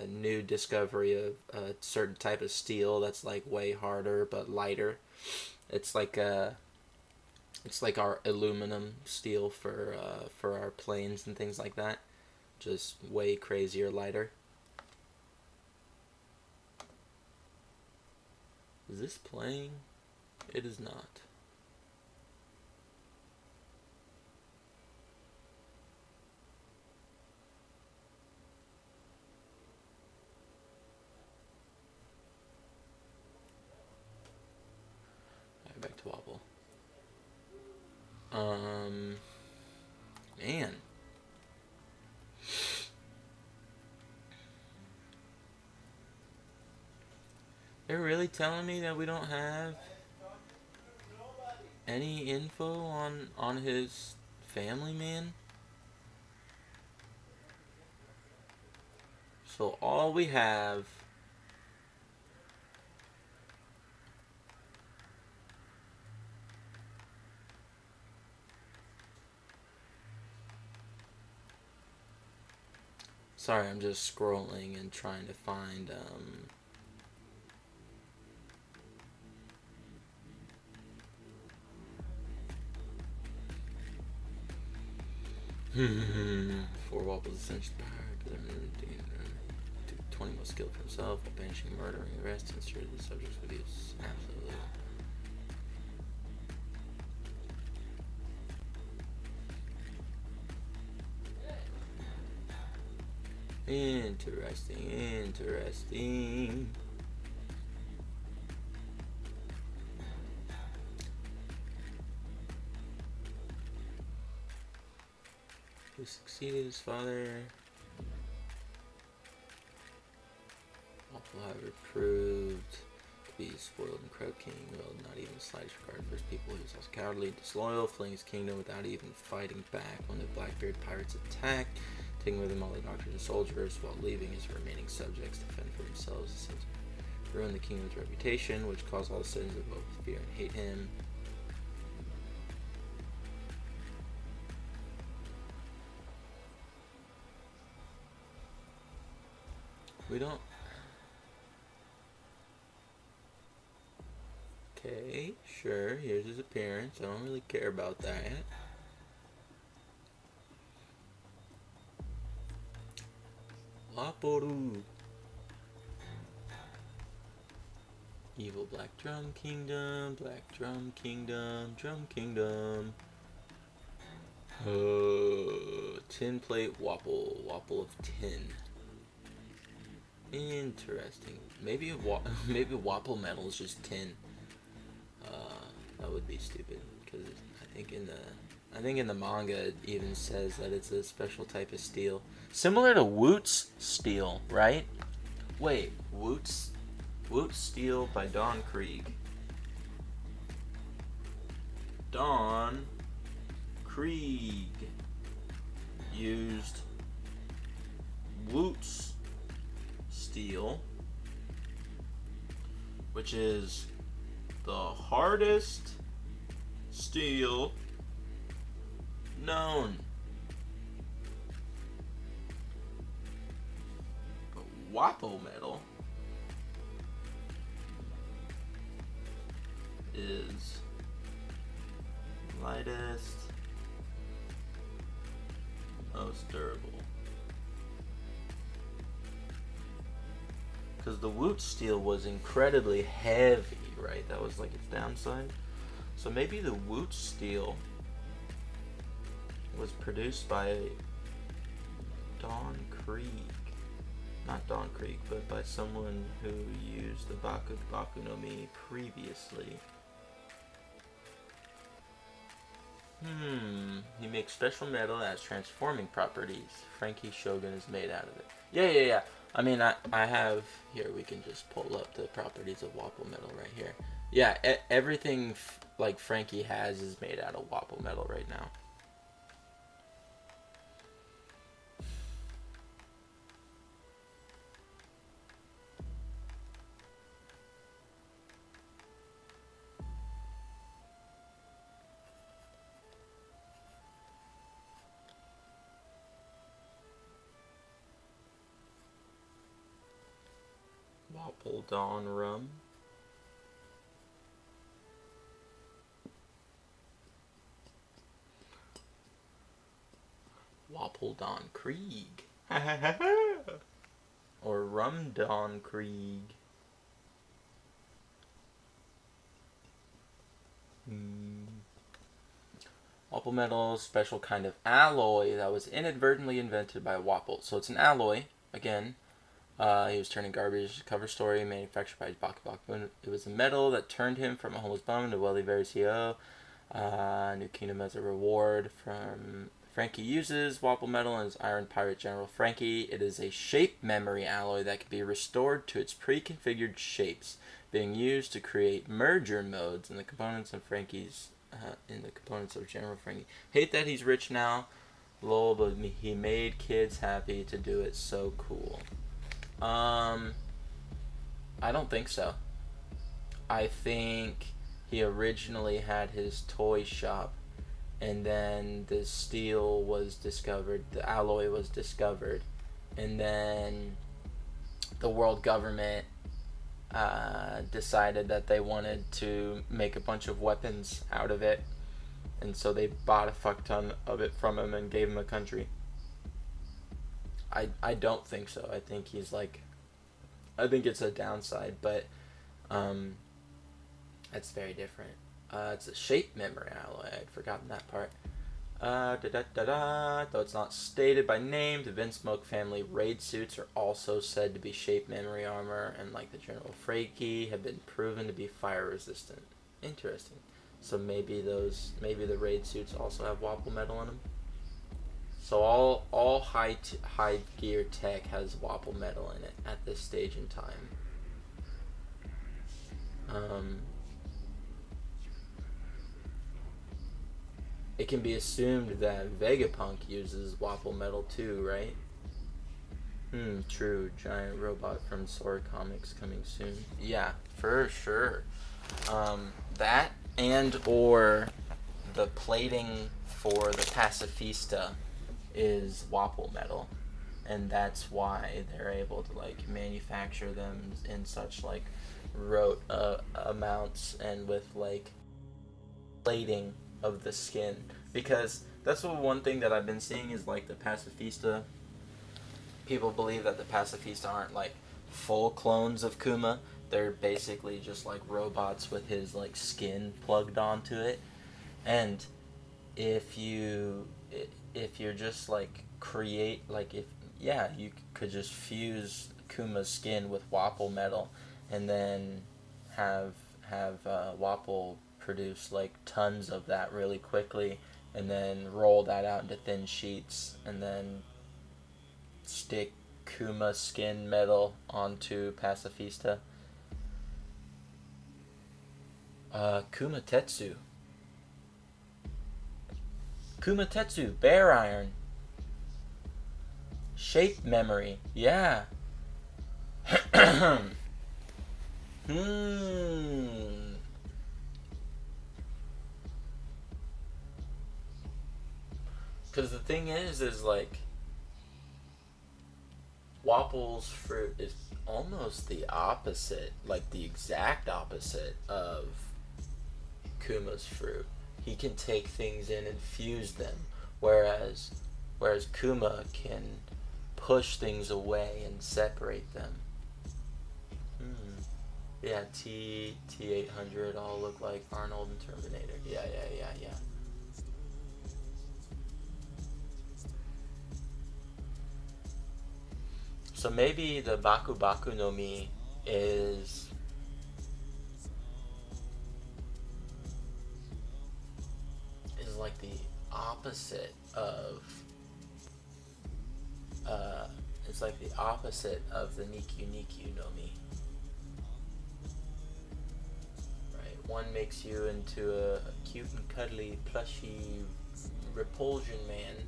A: new discovery of a certain type of steel that's like way harder but lighter. It's like our aluminum steel for our planes and things like that. Just way crazier, lighter. Is this playing? It is not. Alright, back to Wobble. Man. They're really telling me that we don't have any info on his family, man? So all we have Sorry, I'm just scrolling and trying to find Four Wapples essentially power. 20 most skilled for himself, while banishing, murdering the rest, to ensure the subjects with use. Absolutely. Interesting. Who succeeded his father? Waffle, however, proved to be spoiled and corrupt king. Well, not even the slightest regard for his people. He was also cowardly and disloyal, fleeing his kingdom without even fighting back when the Blackbeard pirates attacked, taking with him all the doctors and soldiers, while leaving his remaining subjects to fend for themselves. He ruined the kingdom's reputation, which caused all the citizens to both fear and hate him. We don't... Okay, sure, here's his appearance. I don't really care about that. Laporu. Evil Black Drum Kingdom, Drum Kingdom. Tin plate Wapple of tin. Interesting. Maybe maybe Wapple metal is just tin. That would be stupid because I think in the manga it even says that it's a special type of steel, similar to Woot's steel, right? Wait, Woot's steel by Don Krieg. Don Krieg used Woot's steel, which is the hardest steel known. But Wappo metal is lightest, most durable. Because the Woot steel was incredibly heavy, right? That was like its downside. So maybe the Woot steel was produced by Don Krieg. Not Don Krieg, but by someone who used the Baku no Mi previously. He makes special metal that has transforming properties. Frankie Shogun is made out of it. Yeah. I mean, I have... Here, we can just pull up the properties of Wapple metal right here. Yeah, everything like Frankie has is made out of Wapple metal right now. Wapple Dawn rum. Wapple Dawn Krieg. Or Rum Dawn Krieg. Wapple metal, special kind of alloy that was inadvertently invented by Wapple. So it's an alloy, again. He was turning garbage. Cover story manufactured by Baku. It was a metal that turned him from a homeless bum to wealthy Versio. New Kingdom as a reward from Frankie uses Wapple metal and his Iron Pirate General Frankie. It is a shape memory alloy that can be restored to its pre-configured shapes, being used to create merger modes in the components of Frankie's General Frankie. Hate that he's rich now, lol, but he made kids happy to do it. So cool. I don't think so. I think he originally had his toy shop, and then the steel was discovered, the alloy was discovered, and then the world government decided that they wanted to make a bunch of weapons out of it, and so they bought a fuck ton of it from him and gave him a country. I don't think so. I think he's like, I think it's a downside, but that's very different. It's a shape memory alloy. I'd forgotten that part. Though it's not stated by name, the Vinsmoke family raid suits are also said to be shape memory armor, and like the General Freaky, have been proven to be fire resistant. Interesting. So maybe the raid suits also have Wapple metal in them. So all high gear tech has Wapple metal in it at this stage in time. It can be assumed that Vegapunk uses Wapple metal too, right? True. Giant robot from Sword Comics coming soon. Yeah, for sure. That and or the plating for the Pacifista is Wapple metal, and that's why they're able to like manufacture them in such like rote amounts and with like plating of the skin, because that's one thing that I've been seeing is like the Pacifista. People believe that the Pacifista aren't like full clones of Kuma. They're basically just like robots with his like skin plugged onto it. And if you're just like create like if you could just fuse Kuma's skin with Wapple metal and then have Wapple produce like tons of that really quickly and then roll that out into thin sheets and then stick Kuma skin metal onto Pacifista. Kuma Tetsu, Bear Iron, Shape Memory, yeah. Because the thing is like, Wapple's fruit is almost the opposite, like the exact opposite of Kuma's fruit. He can take things in and fuse them, whereas Kuma can push things away and separate them. Yeah, T800 all look like Arnold and Terminator. Yeah. So maybe the Baku Baku no Mi is like the opposite of it's like the opposite of the Nikyu Nikyu no Mi. Right? One makes you into a cute and cuddly plushy repulsion man.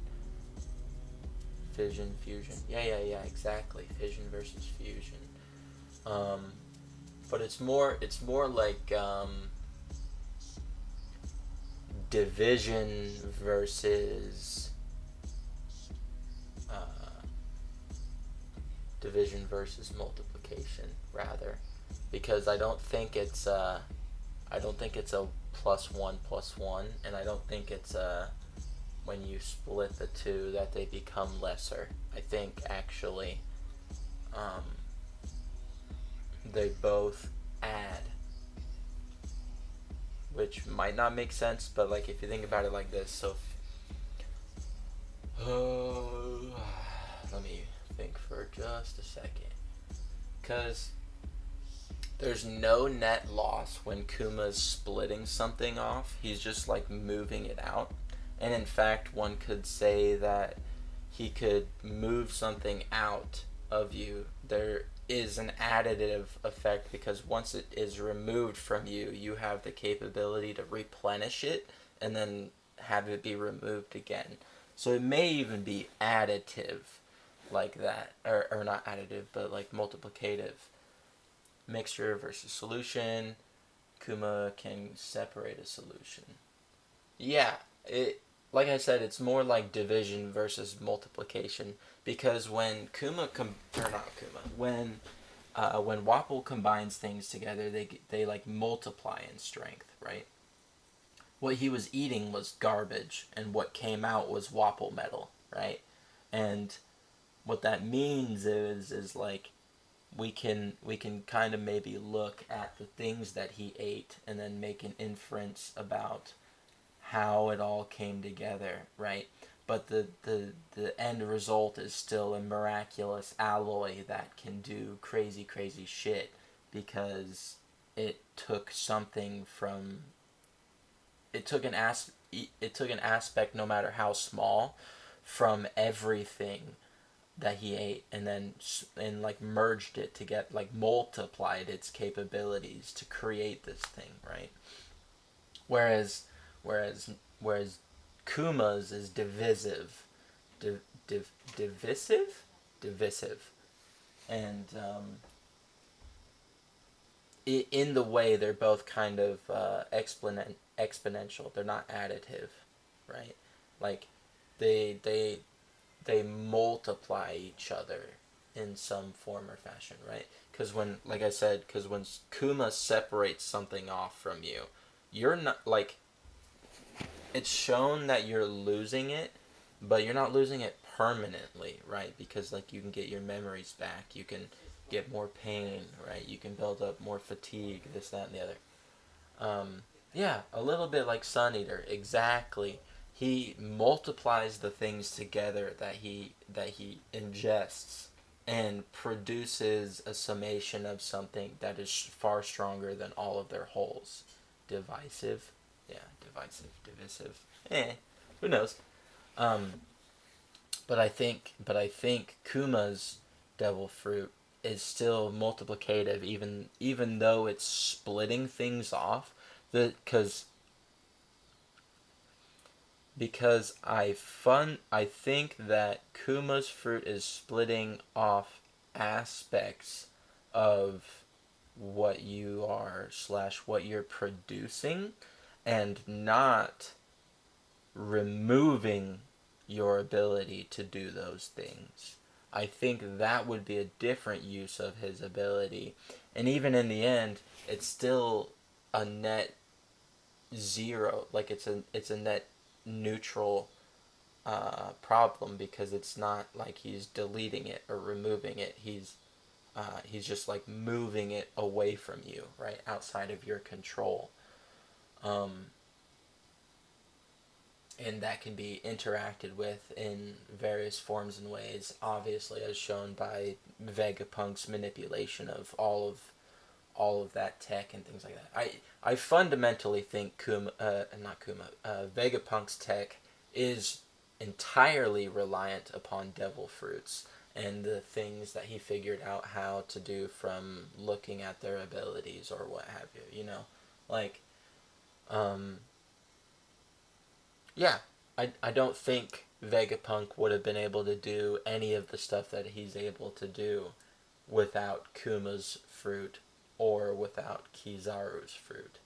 A: Fission, fusion. Yeah, exactly. Fission versus fusion. But it's more like division versus multiplication, rather, because I don't think it's a +1+1, and I don't think it's when you split the two that they become lesser. I think actually they both add, which might not make sense, but like if you think about it like this, so let me think for just a second, because there's no net loss when Kuma's splitting something off. He's just like moving it out. And in fact, one could say that he could move something out of you. There is an additive effect, because once it is removed from you, you have the capability to replenish it and then have it be removed again. So it may even be additive like that. Or not additive, but like multiplicative. Mixture versus solution. Kuma can separate a solution. Yeah, like I said, it's more like division versus multiplication, because when when Wapple combines things together, they like multiply in strength, right? what he was eating was garbage, and what came out was Wapple metal, right? And what that means is like we can kind of maybe look at the things that he ate and then make an inference about how it all came together, right? But the end result is still a miraculous alloy that can do crazy, crazy shit because it took something from it took an aspect, no matter how small, from everything that he ate, and then like merged it to get like multiplied its capabilities to create this thing, right? Whereas whereas whereas Kuma's is divisive, divisive, and in the way they're both kind of exponential. They're not additive, right? Like they multiply each other in some form or fashion, right? Because when, like I said, because when Kuma separates something off from you, you're not like it's shown that you're losing it, but you're not losing it permanently, right? Because like you can get your memories back, you can get more pain, right? You can build up more fatigue, this, that, and the other. Yeah, a little bit like Sun Eater, exactly. He multiplies the things together that he ingests and produces a summation of something that is far stronger than all of their wholes. Divisive, yeah, divisive. Who knows? Um, but I think Kuma's devil fruit is still multiplicative, even though it's splitting things off. Because I think that Kuma's fruit is splitting off aspects of what you are / what you're producing, and not removing your ability to do those things. I think that would be a different use of his ability. And even in the end, it's still a net zero. Like it's a net neutral problem, because it's not like he's deleting it or removing it. He's just like moving it away from you, right, outside of your control. Um, and that can be interacted with in various forms and ways, obviously as shown by Vegapunk's manipulation of all of that tech and things like that. I fundamentally think Vegapunk's tech is entirely reliant upon devil fruits and the things that he figured out how to do from looking at their abilities or what have you, like, um, yeah, I don't think Vegapunk would have been able to do any of the stuff that he's able to do without Kuma's fruit or without Kizaru's fruit,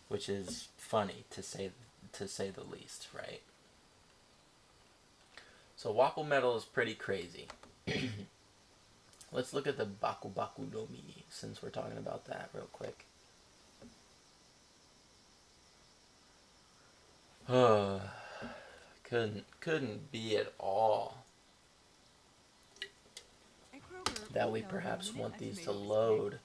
A: which is funny to say the least, right? So Wapple Metal is pretty crazy. Let's look at the Baku Baku no Mi, since we're talking about that real quick. Couldn't be at all that we perhaps want these to load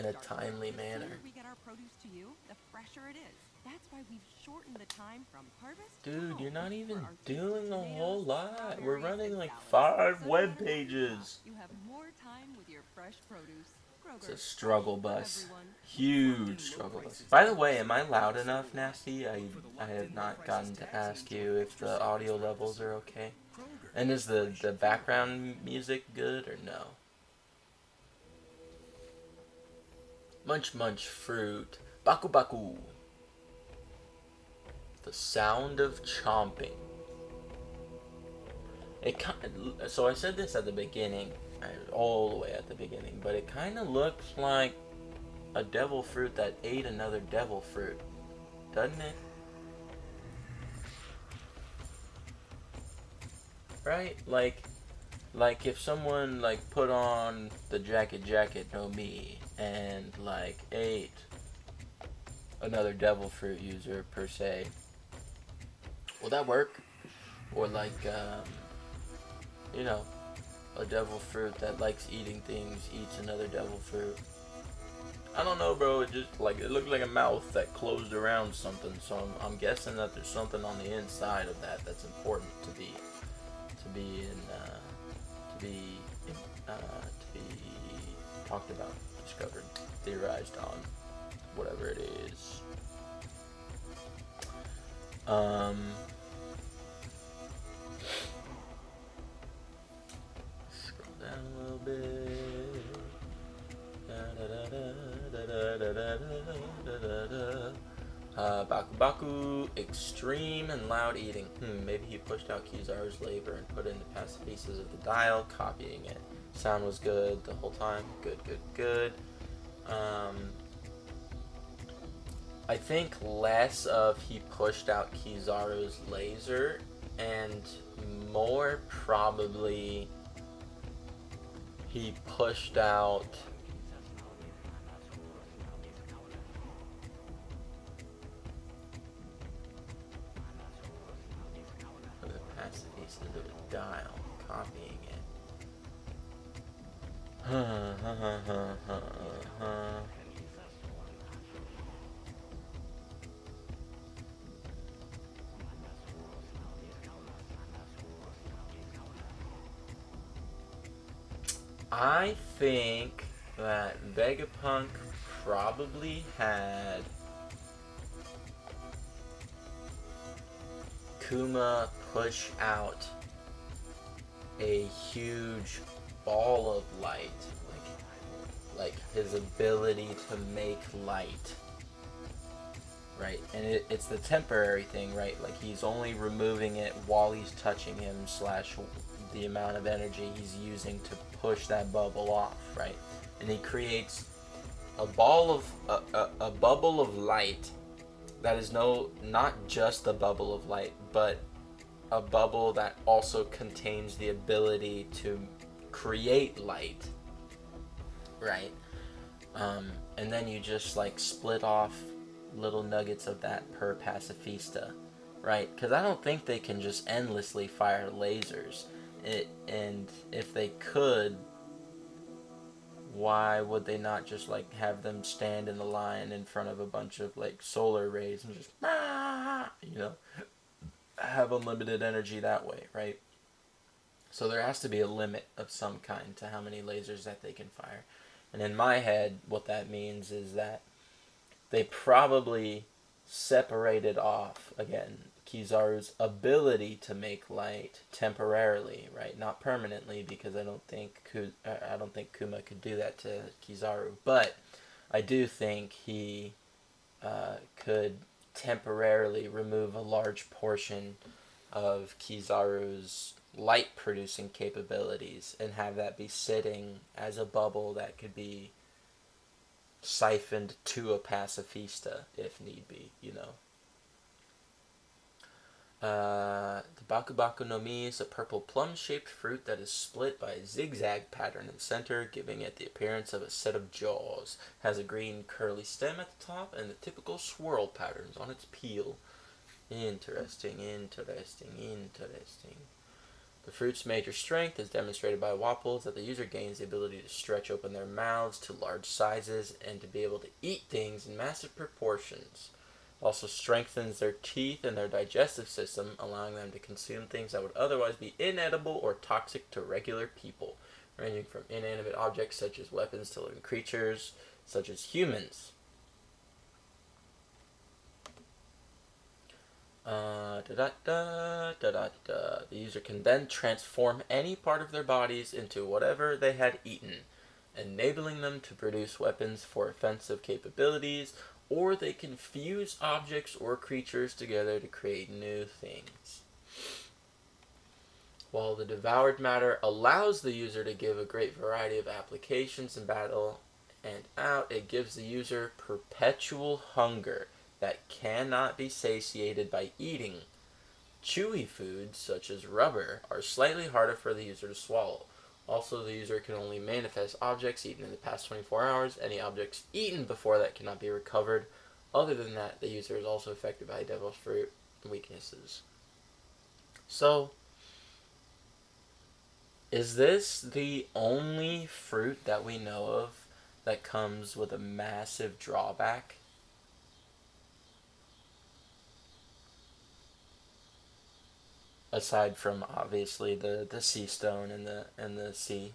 A: in a timely manner.
C: We get our produce to you, the fresher it is. That's why we've shortened the time from harvest.
A: Dude, you're not even doing a whole lot. We're running like 5 web pages.
C: You have more time with your fresh produce.
A: It's a struggle bus. Huge struggle bus. By the way, am I loud enough, Nasty? I have not gotten to ask you if the audio levels are okay. And is the background music good or no? Munch munch fruit. Baku baku. The sound of chomping. So I said this at the beginning, all the way at the beginning, but it kind of looks like a devil fruit that ate another devil fruit, doesn't it? Right? Like if someone like put on the jacket no Mi and like ate another devil fruit user per se. Will that work? Or like, you know, a devil fruit that likes eating things eats another devil fruit. I don't know, bro. It just like it looked like a mouth that closed around something. So I'm guessing that there's something on the inside of that that's important to be talked about, discovered, theorized on, whatever it is. Scroll down a little bit. Baku Baku, extreme and loud eating. Maybe he pushed out Kizaru's labor and put in the passive pieces of the dial, copying it. Sound was good the whole time. Good. I think less of he pushed out Kizaru's laser and more probably he pushed out the passive pieces of the dial, copying it. I think that Vegapunk probably had Kuma push out a huge ball of light, like his ability to make light, right? And it's the temporary thing, right? Like he's only removing it while he's touching him / the amount of energy he's using to push that bubble off, right? And he creates a bubble of light that is not just a bubble of light, but a bubble that also contains the ability to create light, right? And then you just like split off little nuggets of that per pacifista, right? Because I don't think they can just endlessly fire lasers. And if they could, why would they not just like have them stand in the line in front of a bunch of like solar rays and just have unlimited energy that way, right? So there has to be a limit of some kind to how many lasers that they can fire. And in my head, what that means is that they probably separated off, again, Kizaru's ability to make light temporarily, right? Not permanently, because I don't think Kuma could do that to Kizaru. But I do think he could temporarily remove a large portion of Kizaru's light-producing capabilities and have that be sitting as a bubble that could be siphoned to a pacifista if need be, The Baku Baku no Mi is a purple plum-shaped fruit that is split by a zigzag pattern in the center, giving it the appearance of a set of jaws. Has a green curly stem at the top and the typical swirl patterns on its peel. Interesting. The fruit's major strength is demonstrated by Wapples that the user gains the ability to stretch open their mouths to large sizes and to be able to eat things in massive proportions. Also strengthens their teeth and their digestive system, allowing them to consume things that would otherwise be inedible or toxic to regular people, ranging from inanimate objects such as weapons to living creatures such as humans. The user can then transform any part of their bodies into whatever they had eaten, enabling them to produce weapons for offensive capabilities, or they can fuse objects or creatures together to create new things. While the devoured matter allows the user to give a great variety of applications in battle and out, it gives the user perpetual hunger that cannot be satiated by eating. Chewy foods, such as rubber, are slightly harder for the user to swallow. Also, the user can only manifest objects eaten in the past 24 hours. Any objects eaten before that cannot be recovered Other than that, the user is also affected by devil's fruit weaknesses. So, is this the only fruit that we know of that comes with a massive drawback? Aside from obviously the sea stone and the sea.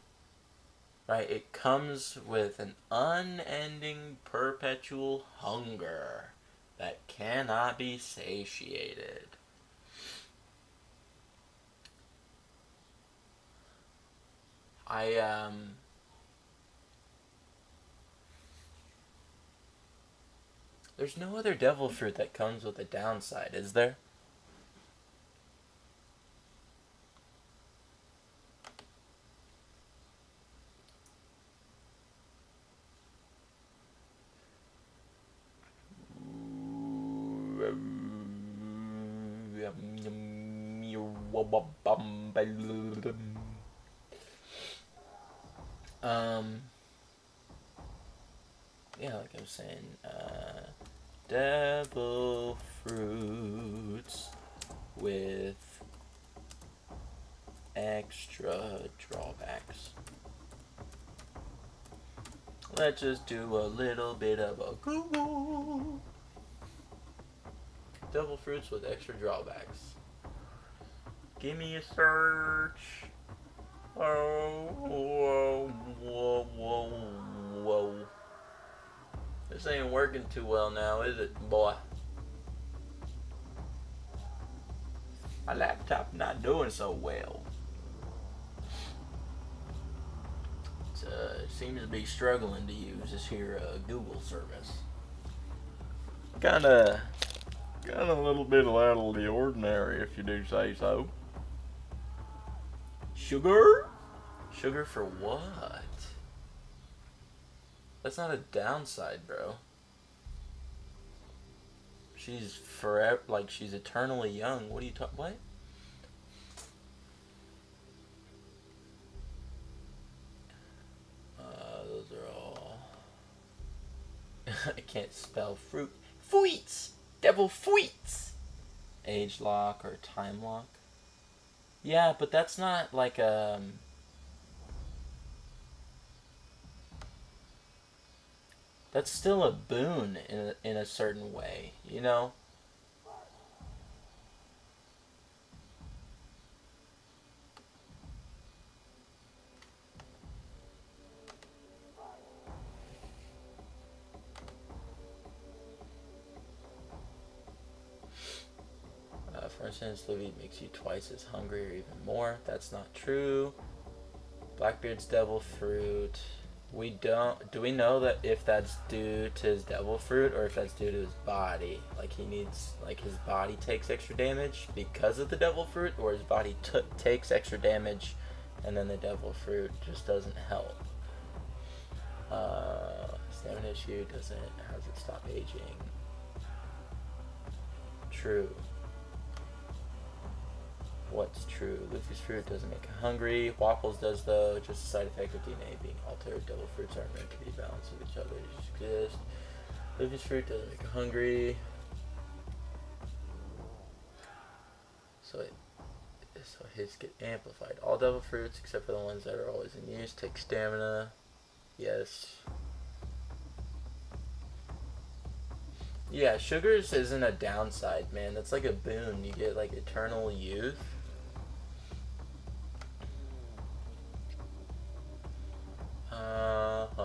A: Right? It comes with an unending perpetual hunger that cannot be satiated. There's no other devil fruit that comes with a downside, is there? Yeah, like I was saying, devil fruits with extra drawbacks. Let's just do a little bit of a Google. Devil fruits with extra drawbacks. Give me a search. Oh, whoa, whoa, whoa, whoa. This ain't working too well now, is it, boy? My laptop not doing so well. It seems to be struggling to use this here Google service. Kinda a little bit out of the ordinary, if you do say so. Sugar? Sugar for what? That's not a downside, bro. She's forever, like, she's eternally young. What are you talking, what? Those are all... I can't spell fruit. Fruits! Devil fruits! Age lock or time lock. Yeah, but that's not like that's still a boon in a certain way, you know? For instance, Livy makes you twice as hungry or even more. That's not true. Blackbeard's devil fruit. Do we know that if that's due to his devil fruit or if that's due to his body? Like he needs, like his body takes extra damage because of the devil fruit, or his body takes extra damage and then the devil fruit just doesn't help? Stamina issue doesn't, how does it stop aging? True. What's true? Luffy's fruit doesn't make you hungry. Waffles does though, just a side effect of DNA being altered. Devil fruits aren't meant to be balanced with each other, they just exist. Luffy's fruit doesn't make you hungry. So his get amplified. All devil fruits, except for the ones that are always in use, take stamina. Yes. Yeah, sugars isn't a downside, man. That's like a boon. You get like eternal youth. I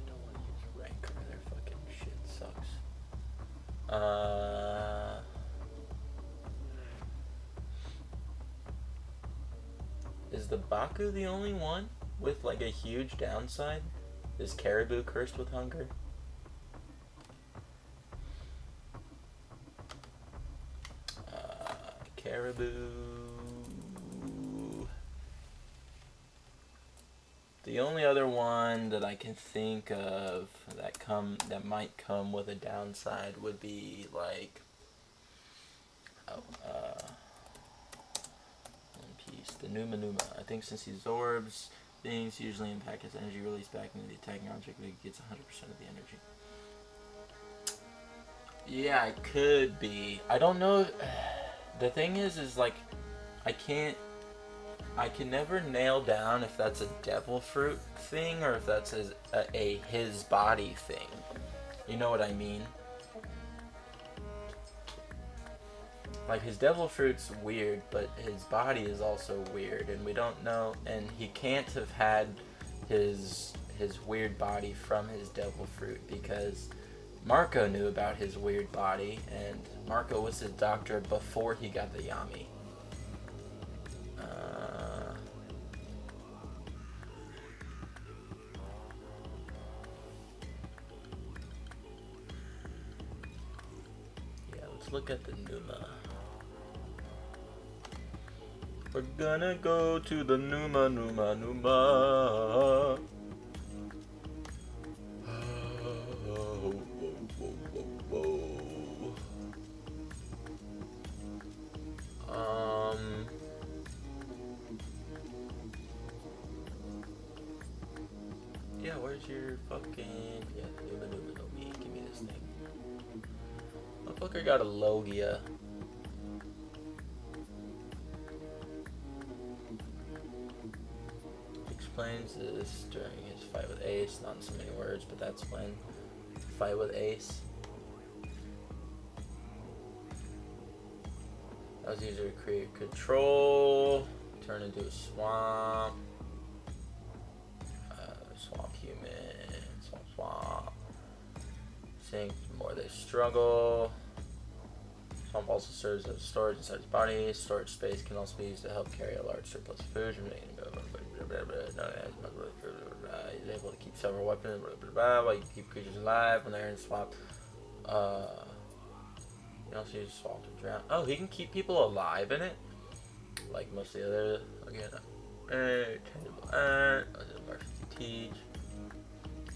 A: don't want to use rank or their fucking shit sucks. Is the Baku the only one with like a huge downside? Is Caribou cursed with hunger? Caribou. The only other one that I can think of that might come with a downside would be like One Piece, the Numa Numa. I think since he absorbs things usually impact his energy release back into the attacking object, but he gets 100% of the energy. Yeah, I could be. I don't know. The thing is like, I can never nail down if that's a devil fruit thing or if that's his body thing. You know what I mean? Like, his devil fruit's weird, but his body is also weird, and we don't know, and he can't have had his weird body from his devil fruit because Marco knew about his weird body, and Marco was his doctor before he got the Yami. Yeah, let's look at the Numa. We're gonna go to the Numa. Yeah, where's your fucking... Yeah, Numa, no me. Give me this thing. Motherfucker got a Logia. Explains this during his fight with Ace. Not in so many words, but that's when. Fight with Ace. That was used to create control. Turn into a swamp. Swamp human. Swamp. Sink, the more they struggle. Swamp also serves as storage inside his body. Storage space can also be used to help carry a large surplus of food. He's able to keep several weapons while you keep creatures alive when they're in swamp. You can also use swamp to drown. Oh, he can keep people alive in it? Like most of the other... Again, teach.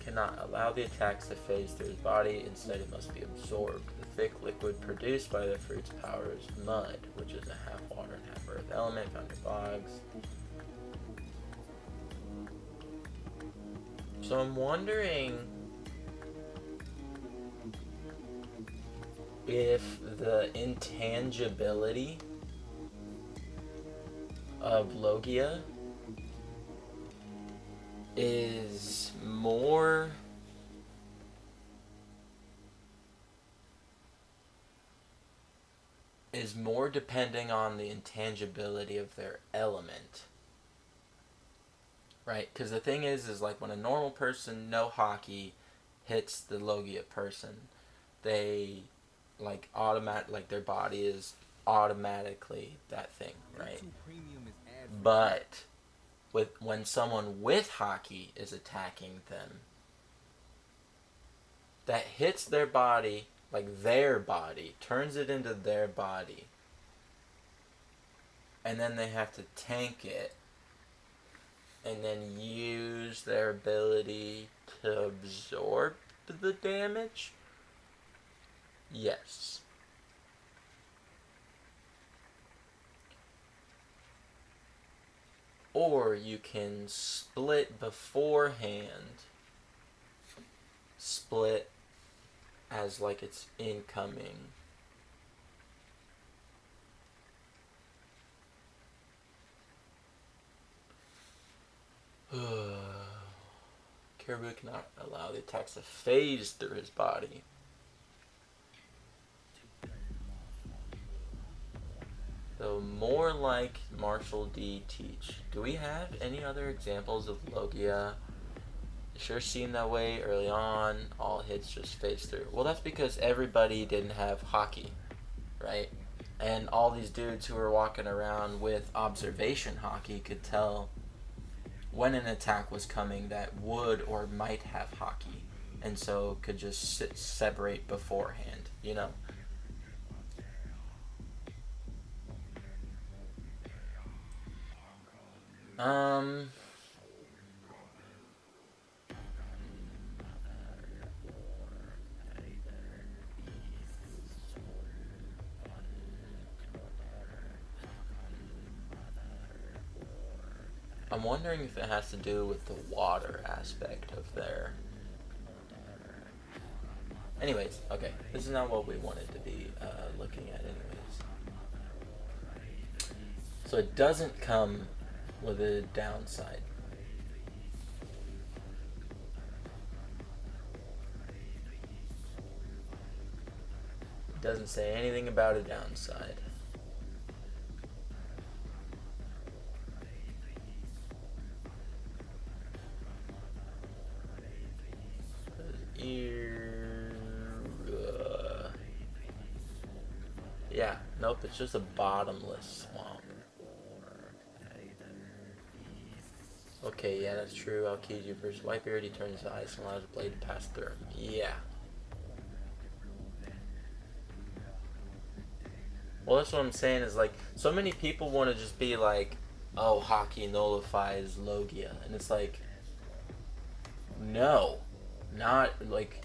A: Cannot allow the attacks to phase through his body. Instead, it must be absorbed. The thick liquid produced by the fruit's power is mud, which is a half water and half earth element found in bogs. So I'm wondering if the intangibility of Logia is more depending on the intangibility of their element. Right? Because the thing is like when a normal person, no hockey, hits the Logia person, they like their body is automatically that thing, right? But when someone with hockey is attacking them, that hits their body, like their body, turns it into their body, and then they have to tank it, and then use their ability to absorb the damage? Yes. Or you can split beforehand. Split as like it's incoming. Caribou cannot allow the attacks to phase through his body. So more like Marshall D. Teach. Do we have any other examples of Logia? It sure seemed that way early on. All hits just phase through. Well, that's because everybody didn't have hockey, right? And all these dudes who were walking around with observation hockey could tell when an attack was coming that would or might have hockey, and so could just separate beforehand, you know? I'm I'm wondering if it has to do with the water aspect of their... Anyways, okay. This is not what we wanted to be looking at anyways. So it doesn't come with a downside. It doesn't say anything about a downside. Yeah, nope, it's just a bottomless swamp. Okay, yeah, that's true. Aokiji versus Whitebeard, he turns to ice and allows the blade to pass through him. Yeah. Well, that's what I'm saying is, like, so many people want to just be like, oh, Haki nullifies Logia. And it's like, no. Not, like,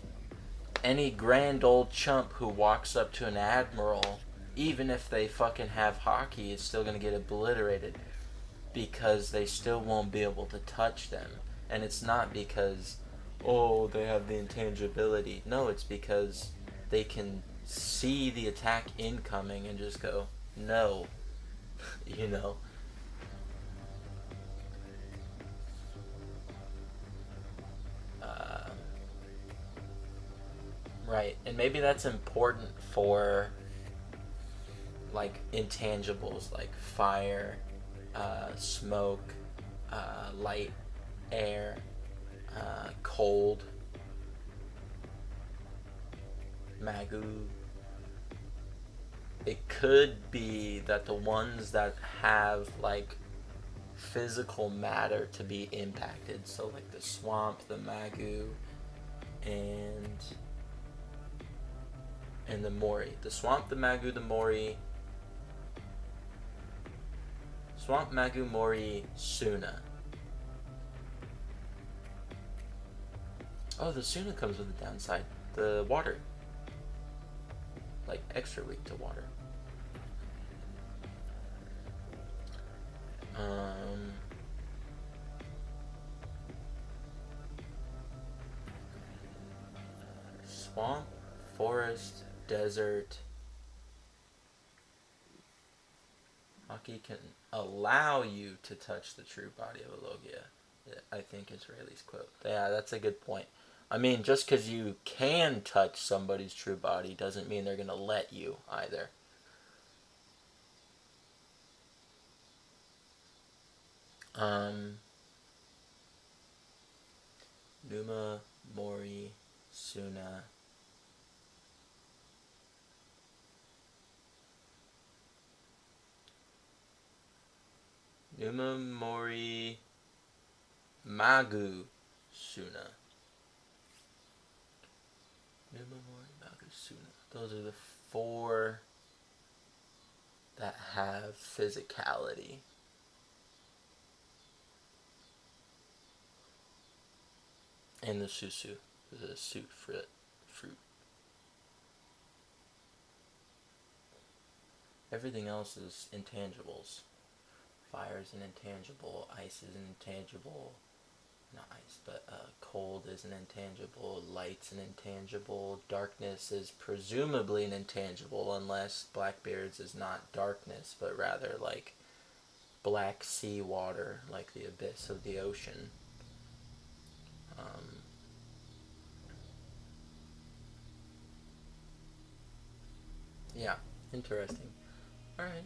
A: any grand old chump who walks up to an admiral, even if they fucking have Haki, is still going to get obliterated. Because they still won't be able to touch them. And it's not because, oh, they have the intangibility. No, it's because they can see the attack incoming and just go, no. You know? Right. And maybe that's important for, like, intangibles, like fire, smoke, light, air, cold, Magoo. It could be that the ones that have, like, physical matter to be impacted, so like the swamp, the Magoo, and the Mori. The swamp, the Magoo, the Mori. Swamp, Magoo, Mori, Suna. Oh, the Suna comes with a downside. The water. Like, extra weak to water. Swamp, forest, desert. Haki can allow you to touch the true body of a Logia. I think is Rayleigh's quote. Yeah, that's a good point. I mean, just because you can touch somebody's true body doesn't mean they're going to let you either. Numa, Mori, Suna. Numa, Mori, Magoo, Suna. Numa, Mori, Magoo, Suna. Those are the 4 that have physicality. And the Susu, the suit fruit. Everything else is intangibles. Fire is an intangible, ice is an intangible, not ice, but cold is an intangible, light's an intangible, darkness is presumably an intangible unless Blackbeard's is not darkness, but rather like black sea water, like the abyss of the ocean. Yeah, interesting. Alright.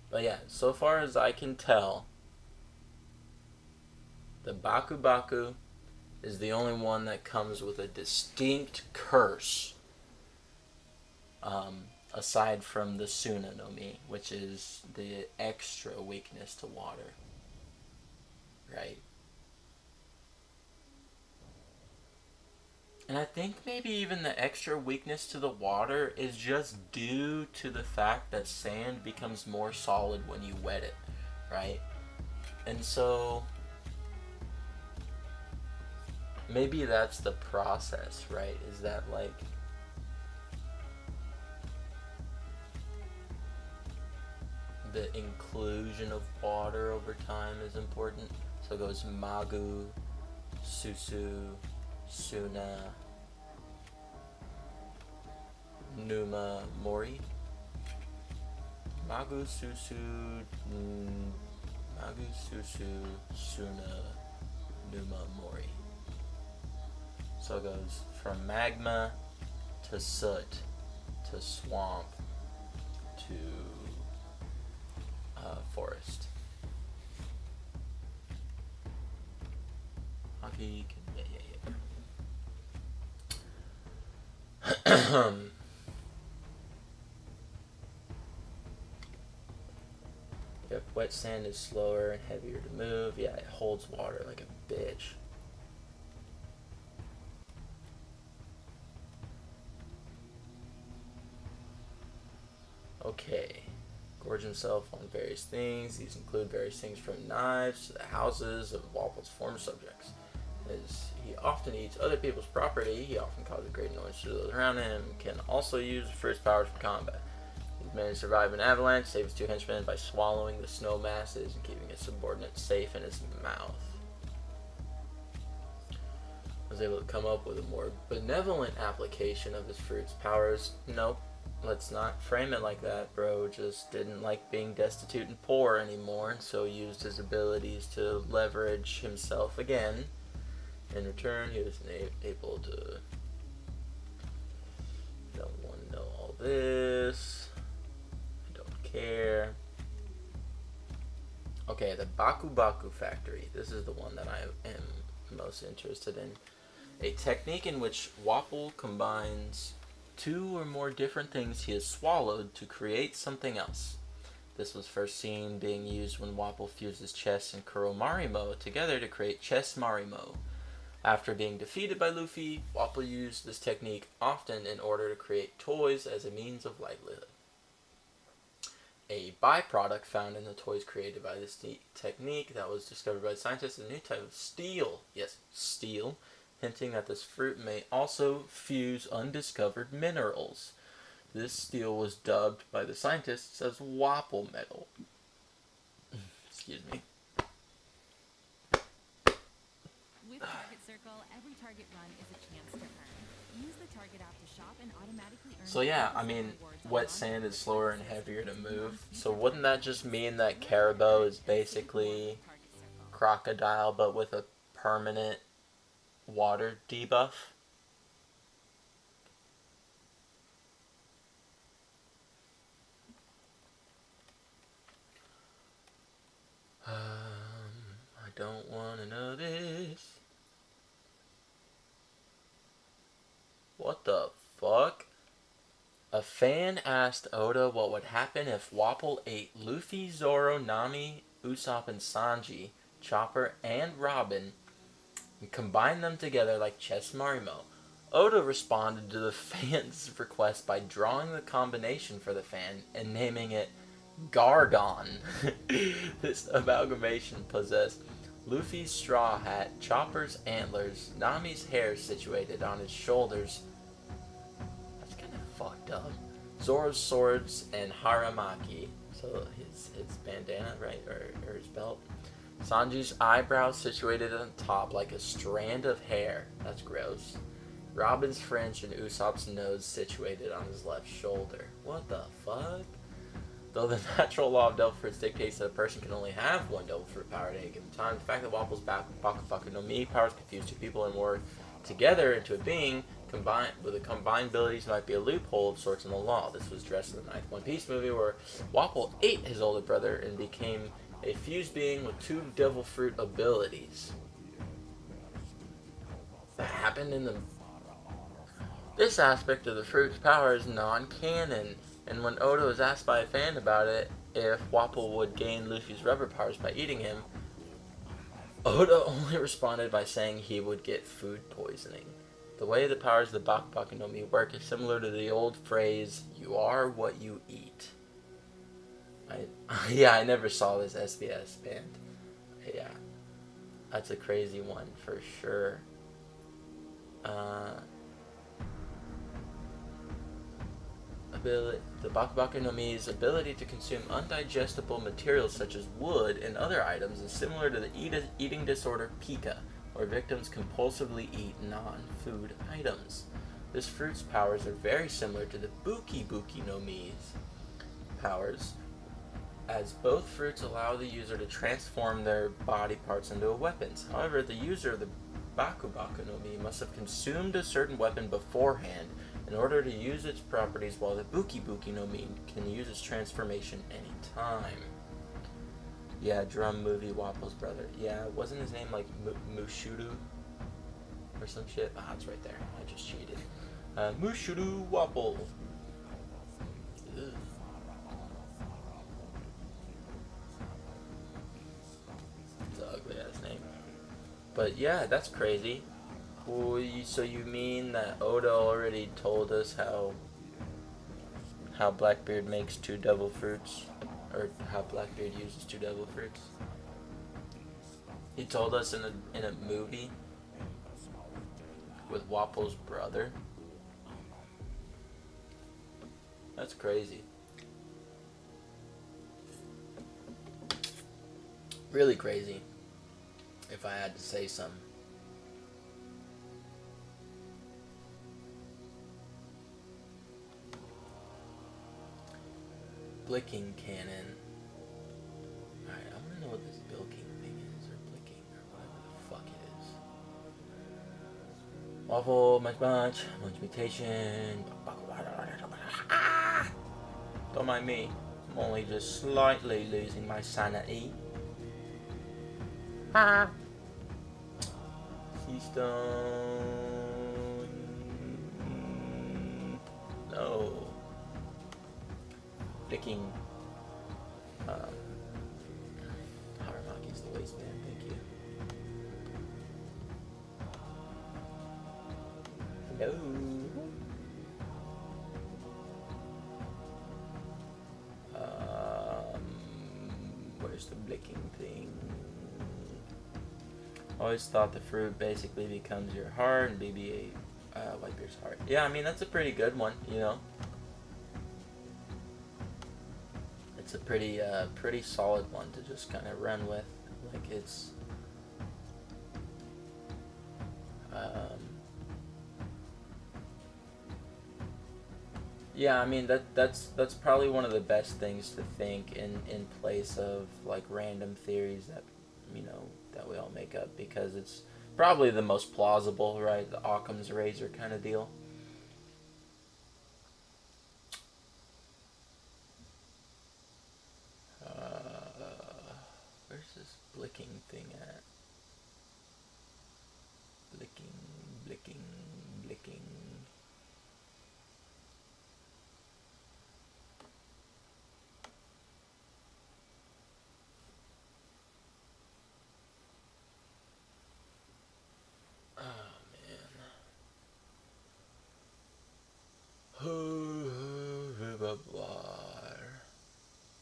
A: But yeah, so far as I can tell, the Baku Baku is the only one that comes with a distinct curse. Aside from the Suna no Mi, which is the extra weakness to water. Right? And I think maybe even the extra weakness to the water is just due to the fact that sand becomes more solid when you wet it, right? And so maybe that's the process, right? Is that like the inclusion of water over time is important. So it goes Magu, Susu, Suna, Numa, Mori. Magu, Susu, Magu, Susu, Suna, Numa, Mori. So it goes from magma to soot to swamp to forest. Hockey, yeah. Yep, wet sand is slower and heavier to move. Yeah, it holds water like a bitch. Okay. Gorge himself on various things. These include various things from knives to the houses of Wapple's former subjects. As he often eats other people's property, he often causes great annoyance to those around him, can also use the fruit's powers for combat. He's managed to survive an avalanche, save his 2 henchmen by swallowing the snow masses and keeping his subordinates safe in his mouth. Was able to come up with a more benevolent application of his fruit's powers. Nope. Let's not frame it like that, bro. Just didn't like being destitute and poor anymore, and so used his abilities to leverage himself again. In return, he was able to... Don't want to know all this. I don't care. Okay, the Baku Baku Factory. This is the one that I am most interested in. A technique in which Wapple combines 2 or more different things he has swallowed to create something else. This was first seen being used when Wapple fuses Chess and Kuromarimo together to create Chess Marimo. After being defeated by Luffy, Wapple used this technique often in order to create toys as a means of livelihood. A byproduct found in the toys created by this technique that was discovered by scientists is a new type of steel. Yes, steel. Hinting that this fruit may also fuse undiscovered minerals. This steel was dubbed by the scientists as Wapple metal. Excuse me.
C: With Target Circle, every target run is a chance to earn. Use the Target app to shop and automatically earn.
A: So yeah, I mean, wet sand is slower and heavier to move. So wouldn't that just mean that Caribou is basically Crocodile but with a permanent water debuff? I don't want to know this. What the fuck? A fan asked Oda what would happen if Wapple ate Luffy, Zoro, Nami, Usopp, and Sanji, Chopper, and Robin and combine them together like Chess Marimo. Oda responded to the fan's request by drawing the combination for the fan and naming it Gargon. This amalgamation possessed Luffy's straw hat, Chopper's antlers, Nami's hair situated on his shoulders. That's kind of fucked up. Zoro's swords and Haramaki, so his bandana, right, or his belt. Sanji's eyebrows situated on top like a strand of hair. That's gross. Robin's French and Usopp's nose situated on his left shoulder. What the fuck? Though the natural law of devil fruits dictates that a person can only have one devil fruit power at any given time, the fact that Wapple's Baku no Mi powers confuse 2 people and more together into a being combined with the combined abilities might be a loophole of sorts in the law. This was addressed in the 9th One Piece movie where Wapple ate his older brother and became a fused being with 2 devil fruit abilities. That happened in the... This aspect of the fruit's power is non-canon, and when Oda was asked by a fan about it, if Wapple would gain Luffy's rubber powers by eating him, Oda only responded by saying he would get food poisoning. The way the powers of the Baku no Mi work is similar to the old phrase, "You are what you eat." I never saw this SBS band. Yeah, that's a crazy one for sure. Baku no Mi's ability to consume undigestible materials such as wood and other items is similar to the eating disorder Pika, where victims compulsively eat non-food items. This fruit's powers are very similar to the Buki no Mi's powers, as both fruits allow the user to transform their body parts into weapons. However, the user of the Baku no Mi must have consumed a certain weapon beforehand in order to use its properties, while the Buki no Mi can use its transformation anytime. Yeah, drum movie Wapple's brother. Yeah, wasn't his name like Mushudu or some shit? Ah, it's right there. I just cheated. Mushudu Wapple. Ugh. It's an ugly ass name. But yeah, that's crazy. Well, so you mean that Oda already told us how Blackbeard makes 2 devil fruits? Or how Blackbeard uses 2 devil fruits? He told us in a movie with Wapple's brother. That's crazy. Really crazy, if I had to say something. Blicking cannon. Alright, I want to know what this bilking thing is, or blicking, or whatever the fuck it is. Waffle, munch, mutation. Don't mind me. I'm only just slightly losing my sanity. Sea stone. No. Picking. Haramaki's the waistband, thank you. Hello. Where's the blicking thing? Always thought the fruit basically becomes your heart and BB-8 Whitebeard's heart. Yeah, I mean, that's a pretty good one, you know? It's a pretty solid one to just kind of run with. Like, it's... yeah, I mean, that's probably one of the best things to think in place of, like, random theories that, you know, that we all make up, because it's probably the most plausible, right? The Occam's razor kind of deal. Where's this blicking thing at? Blicking, blicking, blicking.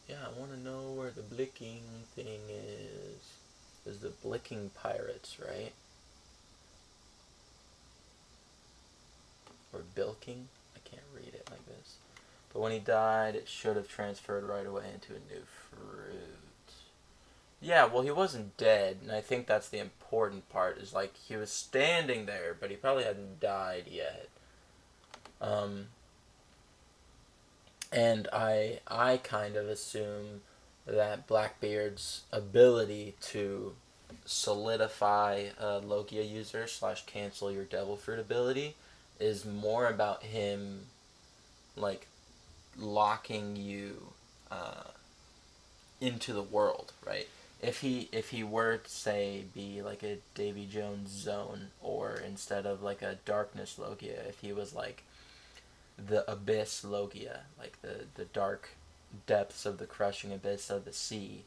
A: Yeah, I want to know where the blicking thing is. There's the blicking pirates, right? Or bilking? I can't read it like this. But when he died, it should have transferred right away into a new fruit. Yeah, well, he wasn't dead, and I think that's the important part, is like, he was standing there, but he probably hadn't died yet. And I kind of assume that Blackbeard's ability to solidify a Logia user / cancel your Devil Fruit ability is more about him, like, locking you into the world, right? If he were to, say, be like a Davy Jones zone, or instead of like a Darkness Logia, if he was like the Abyss Logia, like the dark depths of the crushing abyss of the sea,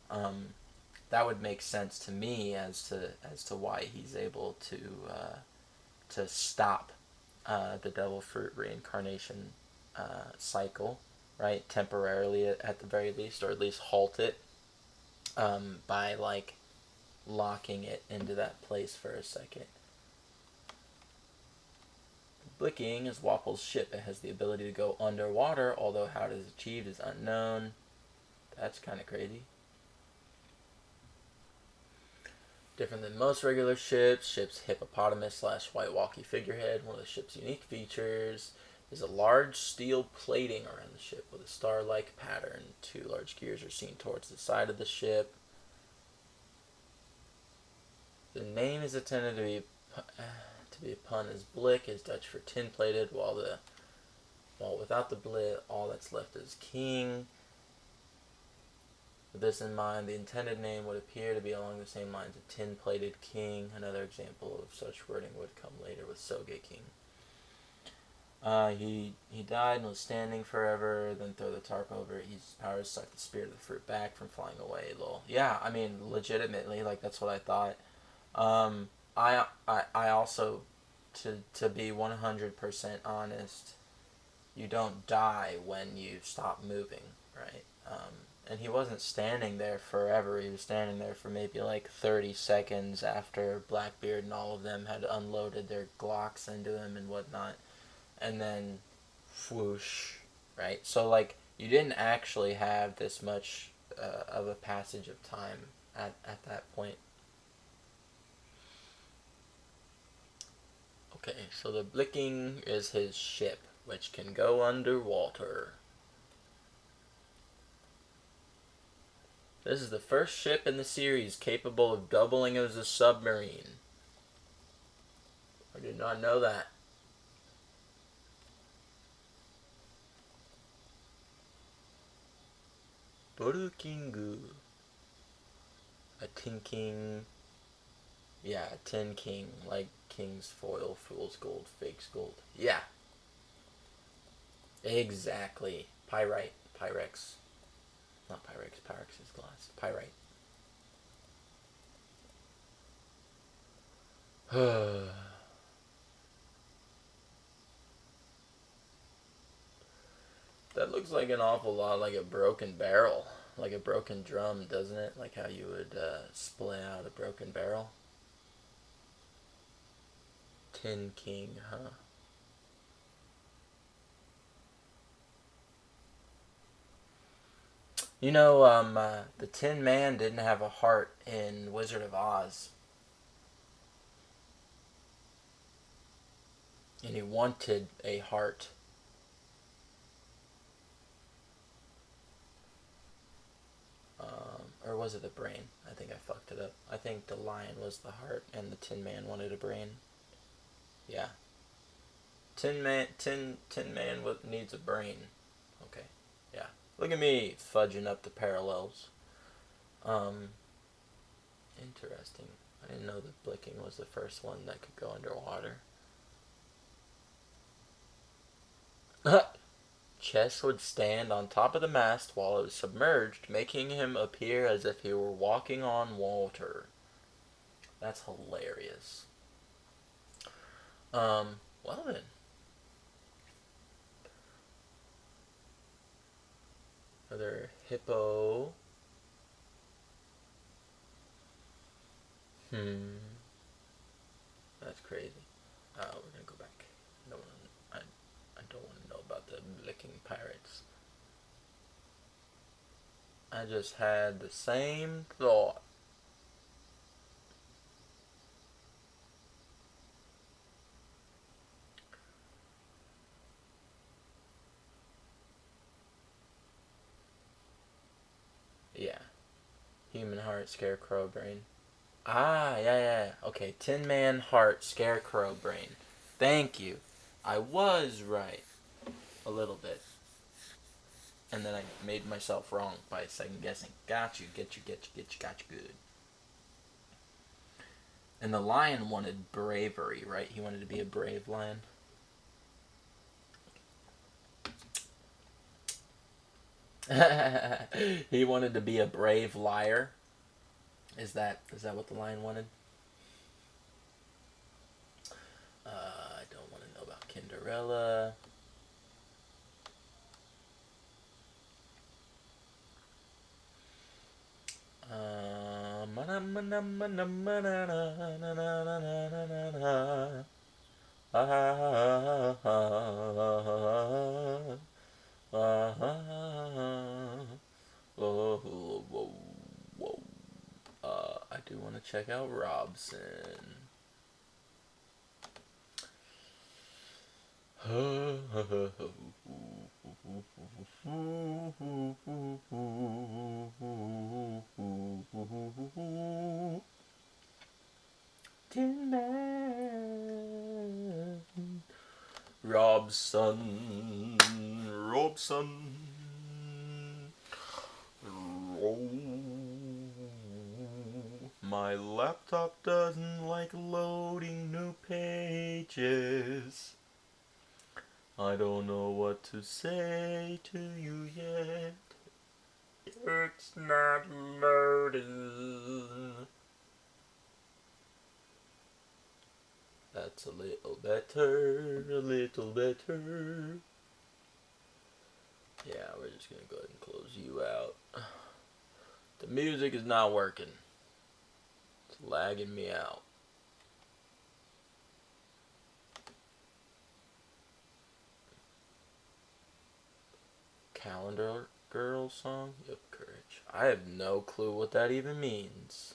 A: that would make sense to me as to why he's able to stop the Devil Fruit reincarnation cycle, right? Temporarily, at the very least, or at least halt it by, like, locking it into that place for a second. Blicking is Wapple's ship. It has the ability to go underwater, although how it is achieved is unknown. That's kind of crazy. Different than most regular ships, ship's hippopotamus/white walkie figurehead. One of the ship's unique features is a large steel plating around the ship with a star-like pattern. 2 large gears are seen towards the side of the ship. The name is intended to be a pun, as Blick is Dutch for tin-plated, while without the blit, all that's left is king. With this in mind, the intended name would appear to be along the same lines of tin-plated king. Another example of such wording would come later with Soge king. He died and was standing forever, then throw the tarp over it. His powers suck the spirit of the fruit back from flying away, lol. Yeah, I mean, legitimately, like, that's what I thought. I also, to be 100% honest, you don't die when you stop moving, right? And he wasn't standing there forever. He was standing there for maybe like 30 seconds after Blackbeard and all of them had unloaded their Glocks into him and whatnot. And then, whoosh, right? So, like, you didn't actually have this much of a passage of time at that point. Okay, so the Blicking is his ship, which can go underwater. This is the first ship in the series capable of doubling as a submarine. I did not know that. Borukingu. A tin king. Yeah, a tin king. Like king's foil, fool's gold, fake's gold. Yeah. Exactly. Pyrite. Pyrex. Not Pyrex. Pyrex is glass. Pyrite. That looks like an awful lot like a broken barrel. Like a broken drum, doesn't it? Like how you would splay out a broken barrel. Tin King, huh? You know, the Tin Man didn't have a heart in Wizard of Oz. And he wanted a heart. Or was it the brain? I think I fucked it up. I think the lion was the heart and the Tin Man wanted a brain. Yeah. Tin Man needs a brain. Okay. Yeah. Look at me fudging up the parallels. Interesting. I didn't know that Blicking was the first one that could go underwater. Chess would stand on top of the mast while it was submerged, making him appear as if he were walking on water. That's hilarious. Well then. Another hippo. That's crazy. We're gonna go back. No, I don't want to know about the licking pirates. I just had the same thought. Yeah. Human heart, scarecrow brain. Ah, yeah. Okay, Tin Man heart, scarecrow brain. Thank you. I was right. A little bit. And then I made myself wrong by second guessing. Got you, got you good. And the lion wanted bravery, right? He wanted to be a brave lion. He wanted to be a brave liar. Is that what the lion wanted? I don't want to know about Cinderella. Ah, ah, ah, ah, ah. Whoa, whoa, whoa. I do want to check out Robson. Tin Man. Robson. Robson. My laptop doesn't like loading new pages. I don't know what to say to you yet. It's not loading. That's a little better, a little better. Yeah, we're just gonna go ahead and close you out. The music is not working. It's lagging me out. Calendar Girl song? Yep, courage. I have no clue what that even means.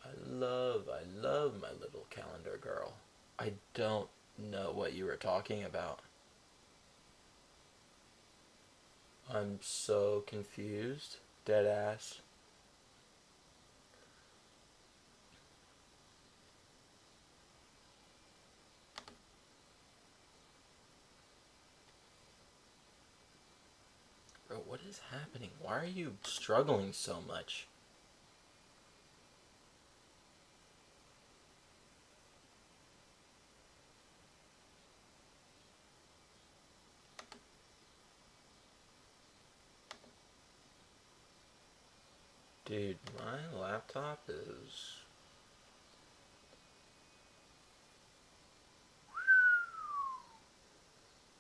A: I love my little calendar girl. I don't know what you were talking about. I'm so confused. Dead ass. Bro, what is happening? Why are you struggling so much? Dude, my laptop is...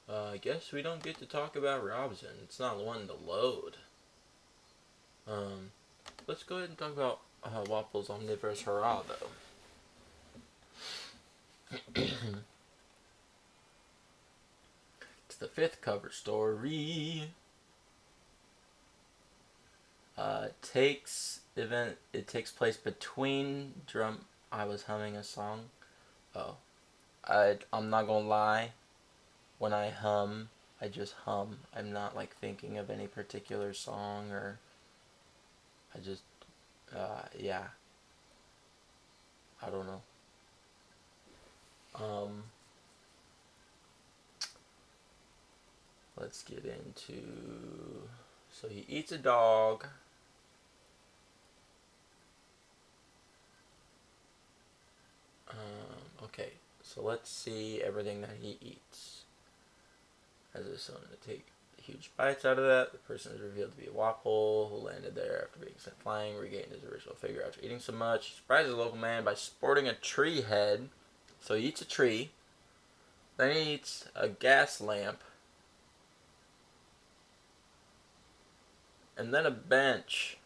A: I guess we don't get to talk about Robson. It's not one to load. Let's go ahead and talk about Wapple's Omnivorous Hurrah, though. It's the 5th cover story. It takes place between drum... I was humming a song. Oh. I'm not gonna lie. When I hum, I just hum. I'm not like thinking of any particular song or... I just... yeah. I don't know. Let's get into... So he eats a dog. Okay, so let's see everything that he eats. As a son to take huge bites out of that. The person is revealed to be a Wapole who landed there after being sent flying, regained his original figure after eating so much. He surprises a local man by sporting a tree head. So he eats a tree. Then he eats a gas lamp. And then a bench.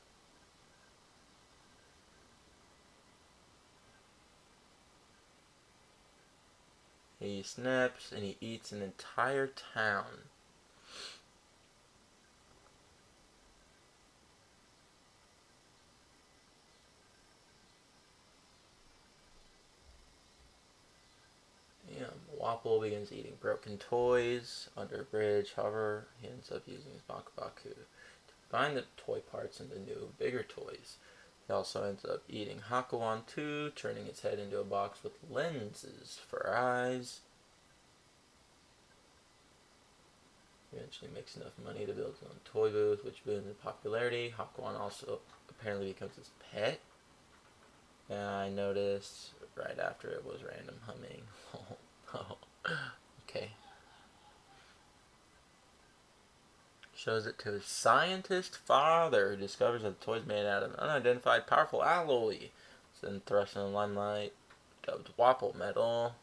A: He snaps and he eats an entire town. Yeah, Wapple begins eating broken toys under a bridge. However, he ends up using his Bakubaku to combine the toy parts into new, bigger toys. He also ends up eating Hakuan too, turning its head into a box with lenses for eyes. Eventually makes enough money to build his own toy booth, which boosts in popularity. Hakuan also apparently becomes his pet. And I noticed right after it was random humming. Okay. Shows it to his scientist father, who discovers that the toy is made out of an unidentified powerful alloy. It's then thrust in the limelight, dubbed Wapple Metal.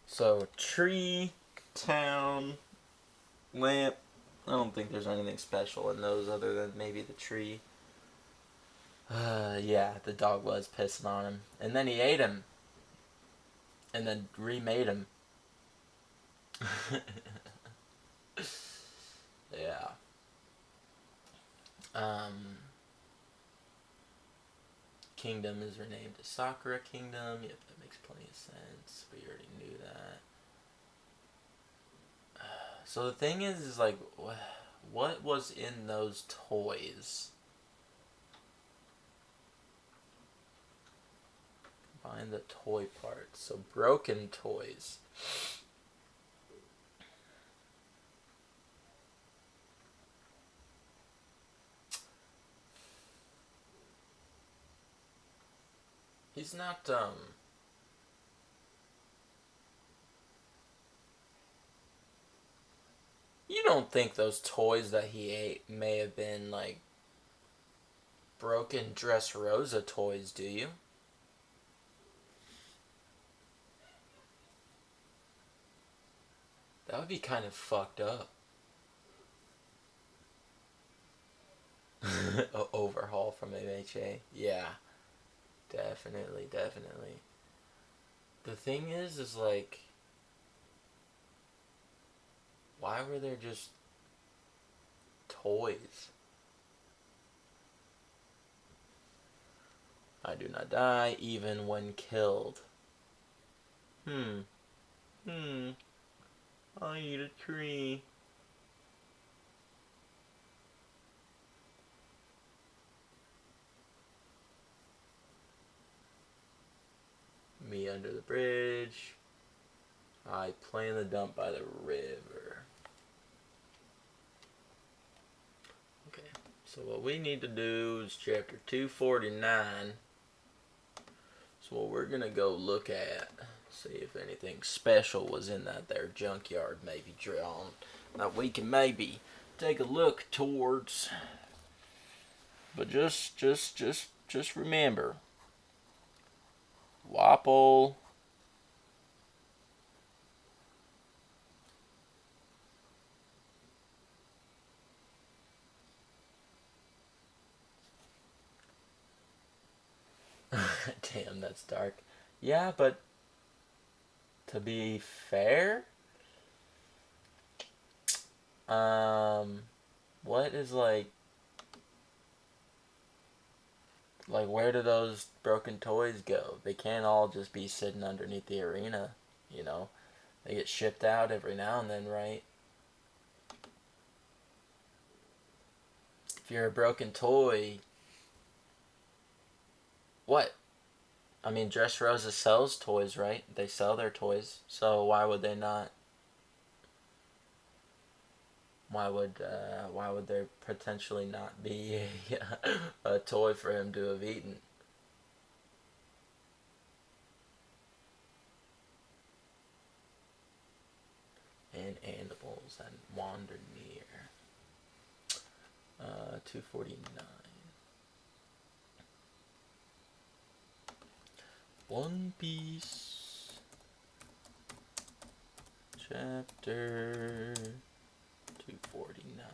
A: So, tree, town, lamp. I don't think there's anything special in those other than maybe the tree. Yeah, the dog was pissing on him. And then he ate him. and then remade him. Yeah. Kingdom is renamed to Sakura Kingdom. Yep, that makes plenty of sense. We already knew that. So the thing is like, what was in those toys? Find the toy parts. So broken toys. He's not, you don't think those toys that he ate may have been, like, broken Dressrosa toys, do you? That would be kind of fucked up. Overhaul from MHA. Yeah. Definitely, definitely. The thing is like, why were there just toys? I do not die even when killed. I eat a tree. Me under the bridge. I play in the dump by the river. Okay, so what we need to do is chapter 249. So what we're gonna go look at, see if anything special was in that there junkyard maybe drawn that we can maybe take a look towards. But just remember, Wapple. Damn, that's dark. Yeah, but to be fair, what is like where do those broken toys go? They can't all just be sitting underneath the arena, you know. They get shipped out every now and then, right? If you're a broken toy, what? I mean, Dressrosa sells toys, right? They sell their toys, so why would they not? Why would there potentially not be a toy for him to have eaten? And animals that wander near. 249. One Piece. Chapter 249.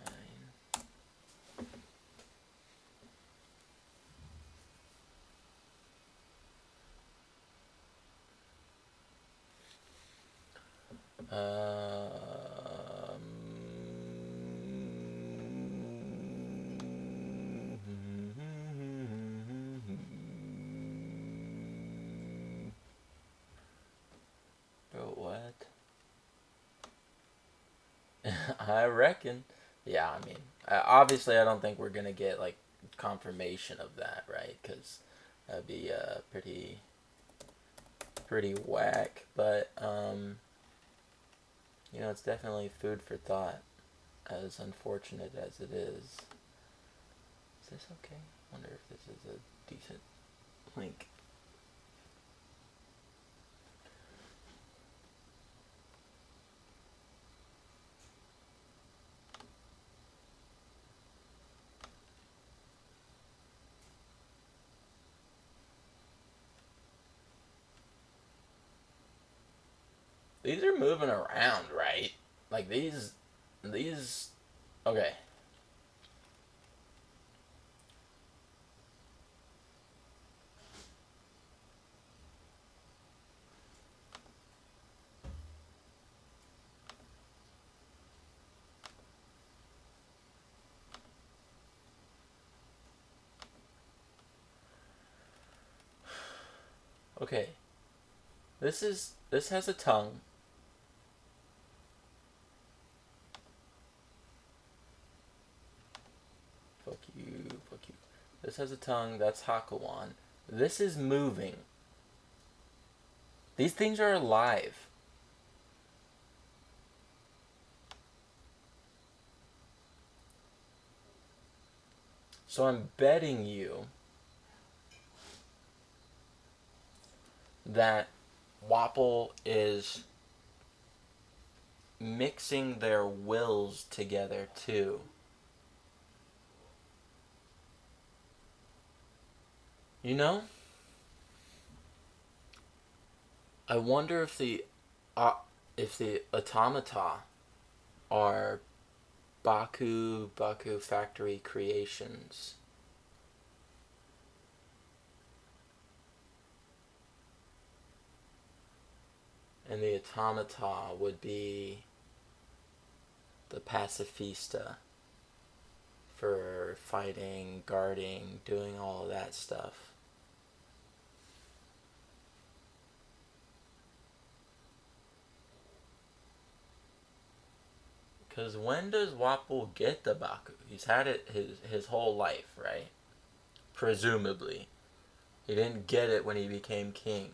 A: Bro, what? I reckon. Yeah, I mean, obviously, I don't think we're gonna get like confirmation of that, right? Because that'd be pretty whack. But you know, it's definitely food for thought. As unfortunate as it is. Is this okay? I wonder if this is a decent link. These are moving around, right? Like these, okay. Okay. This has a tongue. Fuck you, fuck you. This has a tongue, that's Hakuwan. This is moving. These things are alive. So I'm betting you that Wapple is mixing their wills together too. You know? I wonder if the automata are Baku factory creations. And the automata would be the pacifista for fighting, guarding, doing all of that stuff. Because when does Wapple get the Baku? He's had it his whole life, right? Presumably. He didn't get it when he became king.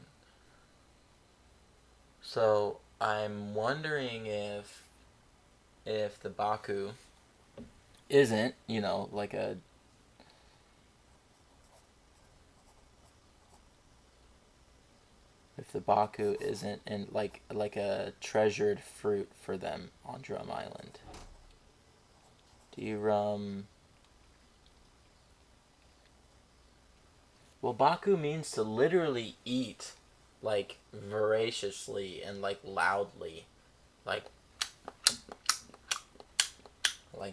A: So I'm wondering if the Baku isn't, like a if the Baku isn't in like a treasured fruit for them on Drum Island. Well, Baku means to literally eat, like voraciously and like loudly, like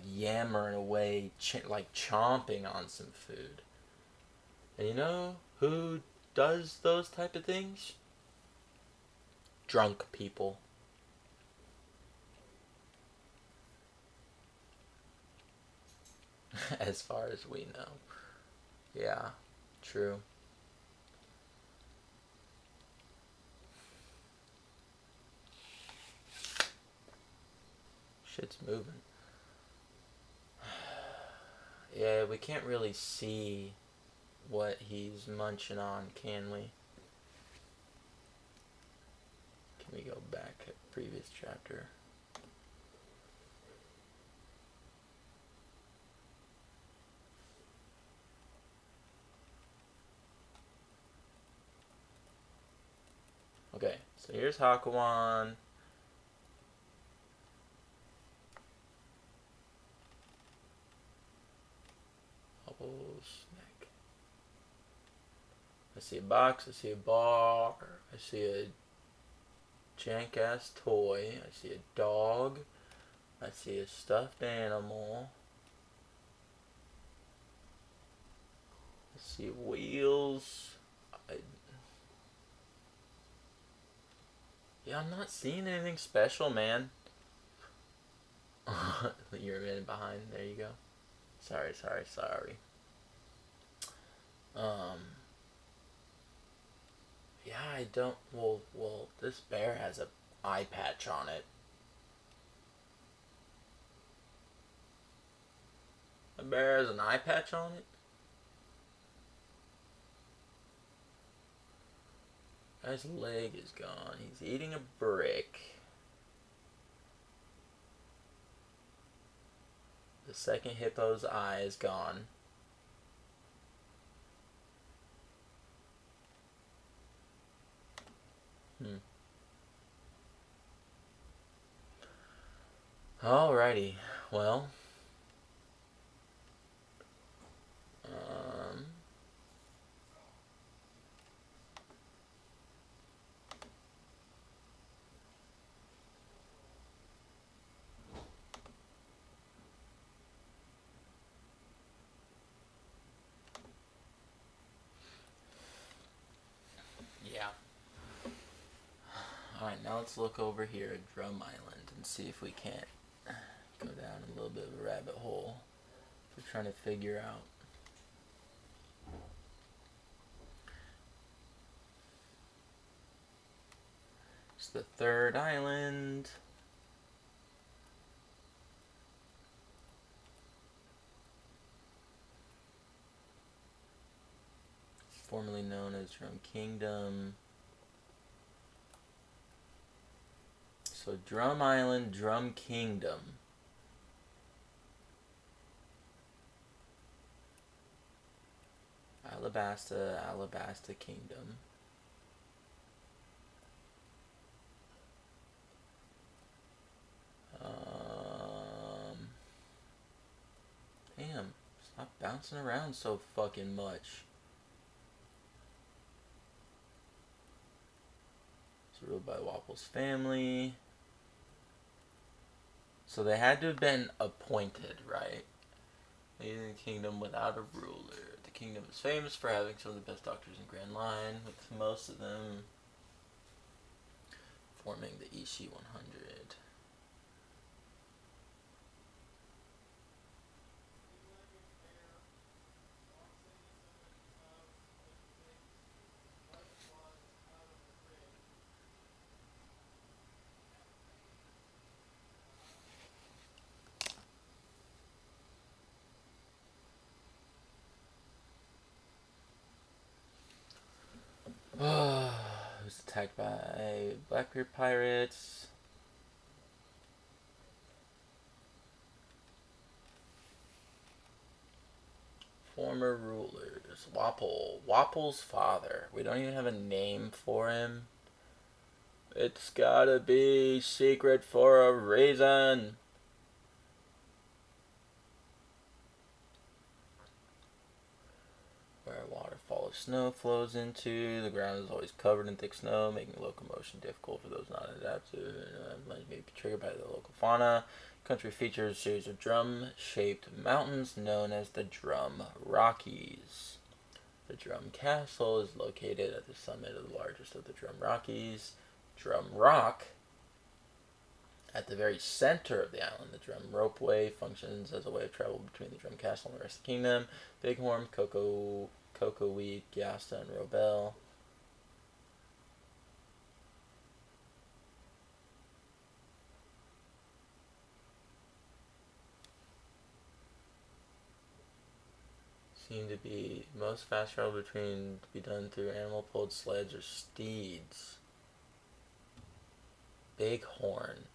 A: yammering away, like chomping on some food. And you know who does those type of things? Drunk people. As far as we know. Yeah, true. Shit's moving. Yeah, we can't really see what he's munching on, can we? Can we go back to previous chapter? Okay, so here's Hakuwan. Snack. I see a box, I see a bar, I see a jank ass toy, I see a dog, I see a stuffed animal, I see wheels. Yeah, I'm not seeing anything special, man. You're a minute behind. There you go. Sorry. Yeah, I don't. Well, this bear has a eye patch on it. The bear has an eye patch on it? Guy's leg is gone. He's eating a brick. The second hippo's eye is gone. Alrighty. Well. Yeah. Alright, now let's look over here at Drum Island and see if we can't go down a little bit of a rabbit hole. We're trying to figure out. It's the third island. Formerly known as Drum Kingdom. So Drum Island, Drum Kingdom. Alabasta Kingdom. Damn, stop bouncing around so fucking much. It's ruled by Wapple's family. So they had to have been appointed, right? Leading the kingdom without a ruler. The kingdom is famous for having some of the best doctors in Grand Line, with most of them forming the Ishii 100. It was attacked by Blackbeard pirates. Former rulers. Wapple's father. We don't even have a name for him. It's gotta be secret for a reason. Where a waterfall of snow flows into, the ground is always covered in thick snow, making locomotion difficult for those not adapted. May be triggered by the local fauna. Country features a series of drum-shaped mountains known as the Drum Rockies. The Drum Castle is located at the summit of the largest of the Drum Rockies, Drum Rock. At the very center of the island, the Drum Ropeway functions as a way of travel between the Drum Castle and the rest of the kingdom. Bighorn, Cocoa Weed, Gyasta, and Robel. Seem to be most fast travel between to be done through animal-pulled sleds or steeds. Bighorn.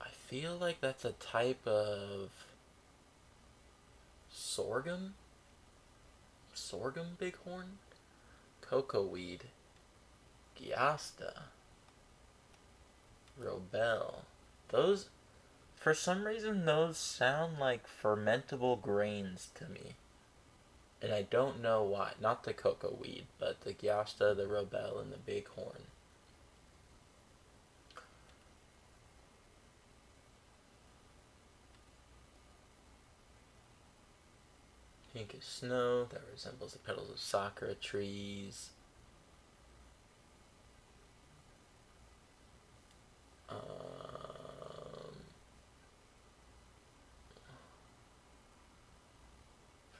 A: I feel like that's a type of sorghum? Sorghum bighorn? Cocoa weed. Gyasta. Robel. Those, for some reason, those sound like fermentable grains to me. And I don't know why. Not the cocoa weed, but the Gyasta, the Robel, and the bighorn. Pink as snow that resembles the petals of sakura trees. For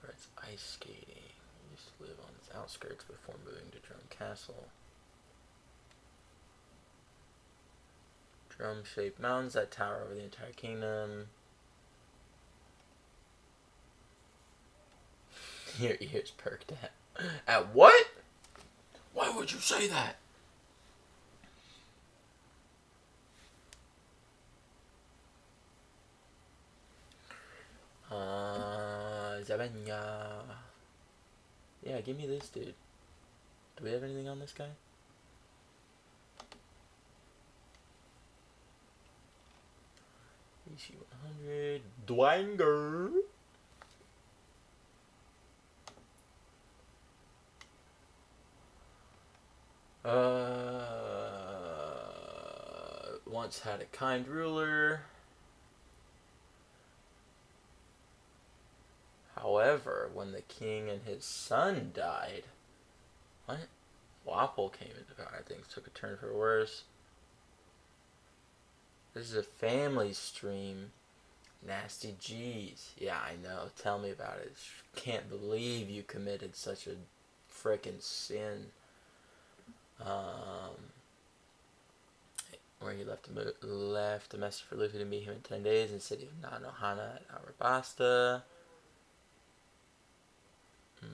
A: its ice skating. It used to live on its outskirts before moving to Drum Castle. Drum-shaped mountains that tower over the entire kingdom. Your ears perked at. At what? Why would you say that? Zabanya. Yeah, give me this dude. Do we have anything on this guy? Ishii 100. Dwanger. Once had a kind ruler. However, when the king and his son died, what? Wapple came into power. Things took a turn for worse. This is a family stream. Nasty G's. Yeah, I know. Tell me about it. Can't believe you committed such a frickin' sin. Where he left a message for Luffy to meet him in 10 days in the city of Nanohana at Arabasta. It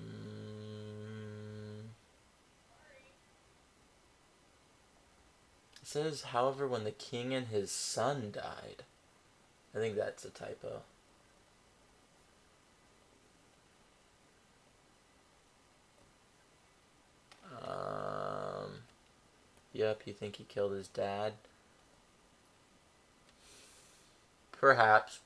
A: says, however, when the king and his son died. I think that's a typo. Yep, you think he killed his dad? Perhaps.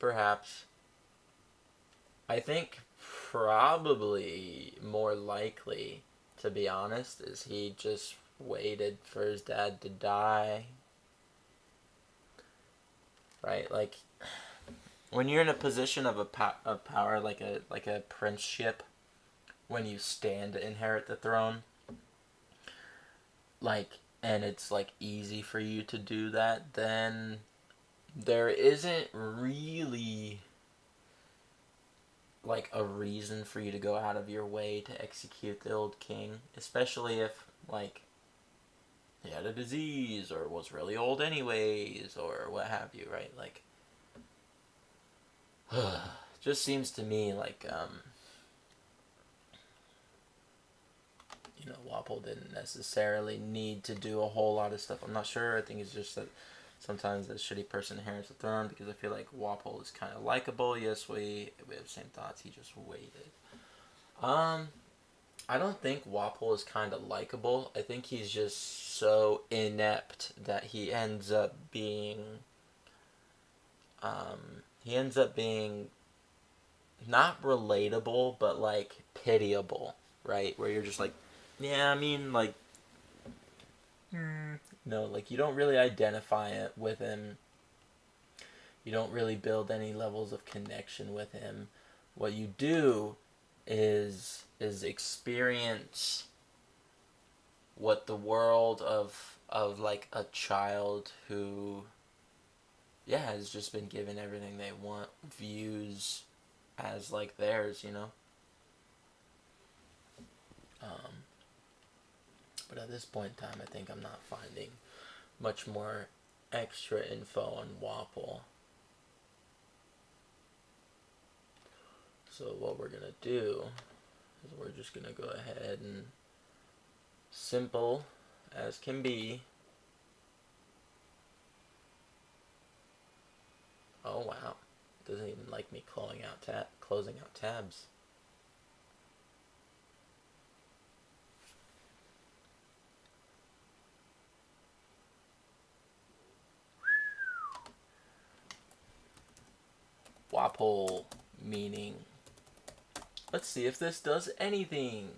A: I think probably more likely, to be honest, is he just waited for his dad to die. Right? Like, when you're in a position of of power, like a princeship, when you stand to inherit the throne, like, and it's like easy for you to do that, then there isn't really like a reason for you to go out of your way to execute the old king, especially if like he had a disease or was really old anyways or what have you, right? Like just seems to me like Wapol didn't necessarily need to do a whole lot of stuff. I'm not sure. I think it's just that sometimes the shitty person inherits the throne, because I feel like Wapol is kind of likable. Yes, we have the same thoughts. He just waited. I don't think Wapol is kind of likable. I think he's just so inept that he ends up being not relatable, but like pitiable, right? Where you're just like, yeah, I mean, like, no, like you don't really identify it with him. You don't really build any levels of connection with him. What you do is experience what the world of like a child who has just been given everything they want views as like theirs, but at this point in time, I think I'm not finding much more extra info on Wapol. So what we're gonna do is we're just gonna go ahead and, simple as can be. Oh wow, it doesn't even like me closing out tabs. Wapol meaning. Let's see if this does anything.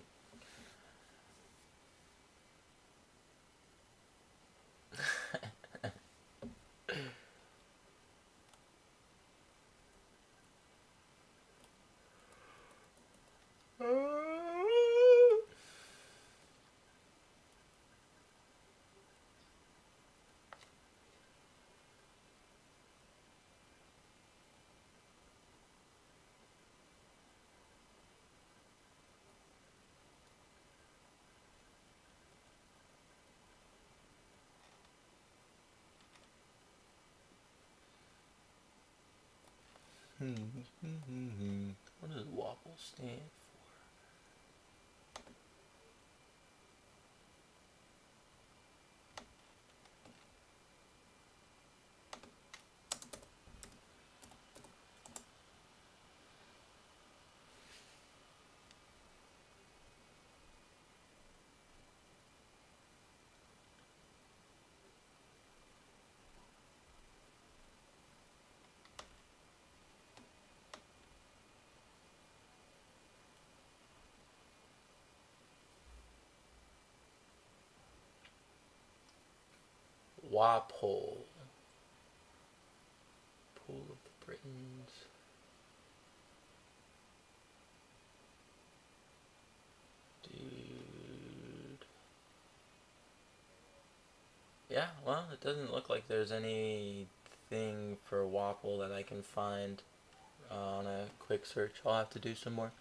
A: What does Wapol stand for? Wapol. Pool of the Britons. Dude. Yeah, well, it doesn't look like there's anything for Wapol that I can find on a quick search. I'll have to do some more.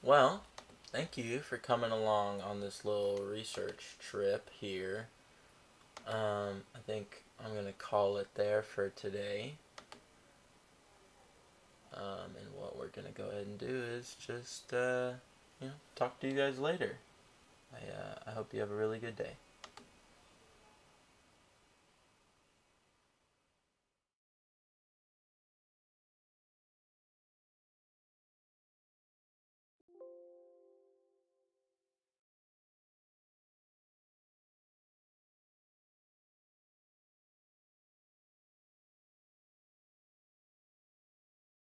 A: Well, thank you for coming along on this little research trip here. I think I'm gonna call it there for today. And what we're gonna go ahead and do is just talk to you guys later. I hope you have a really good day.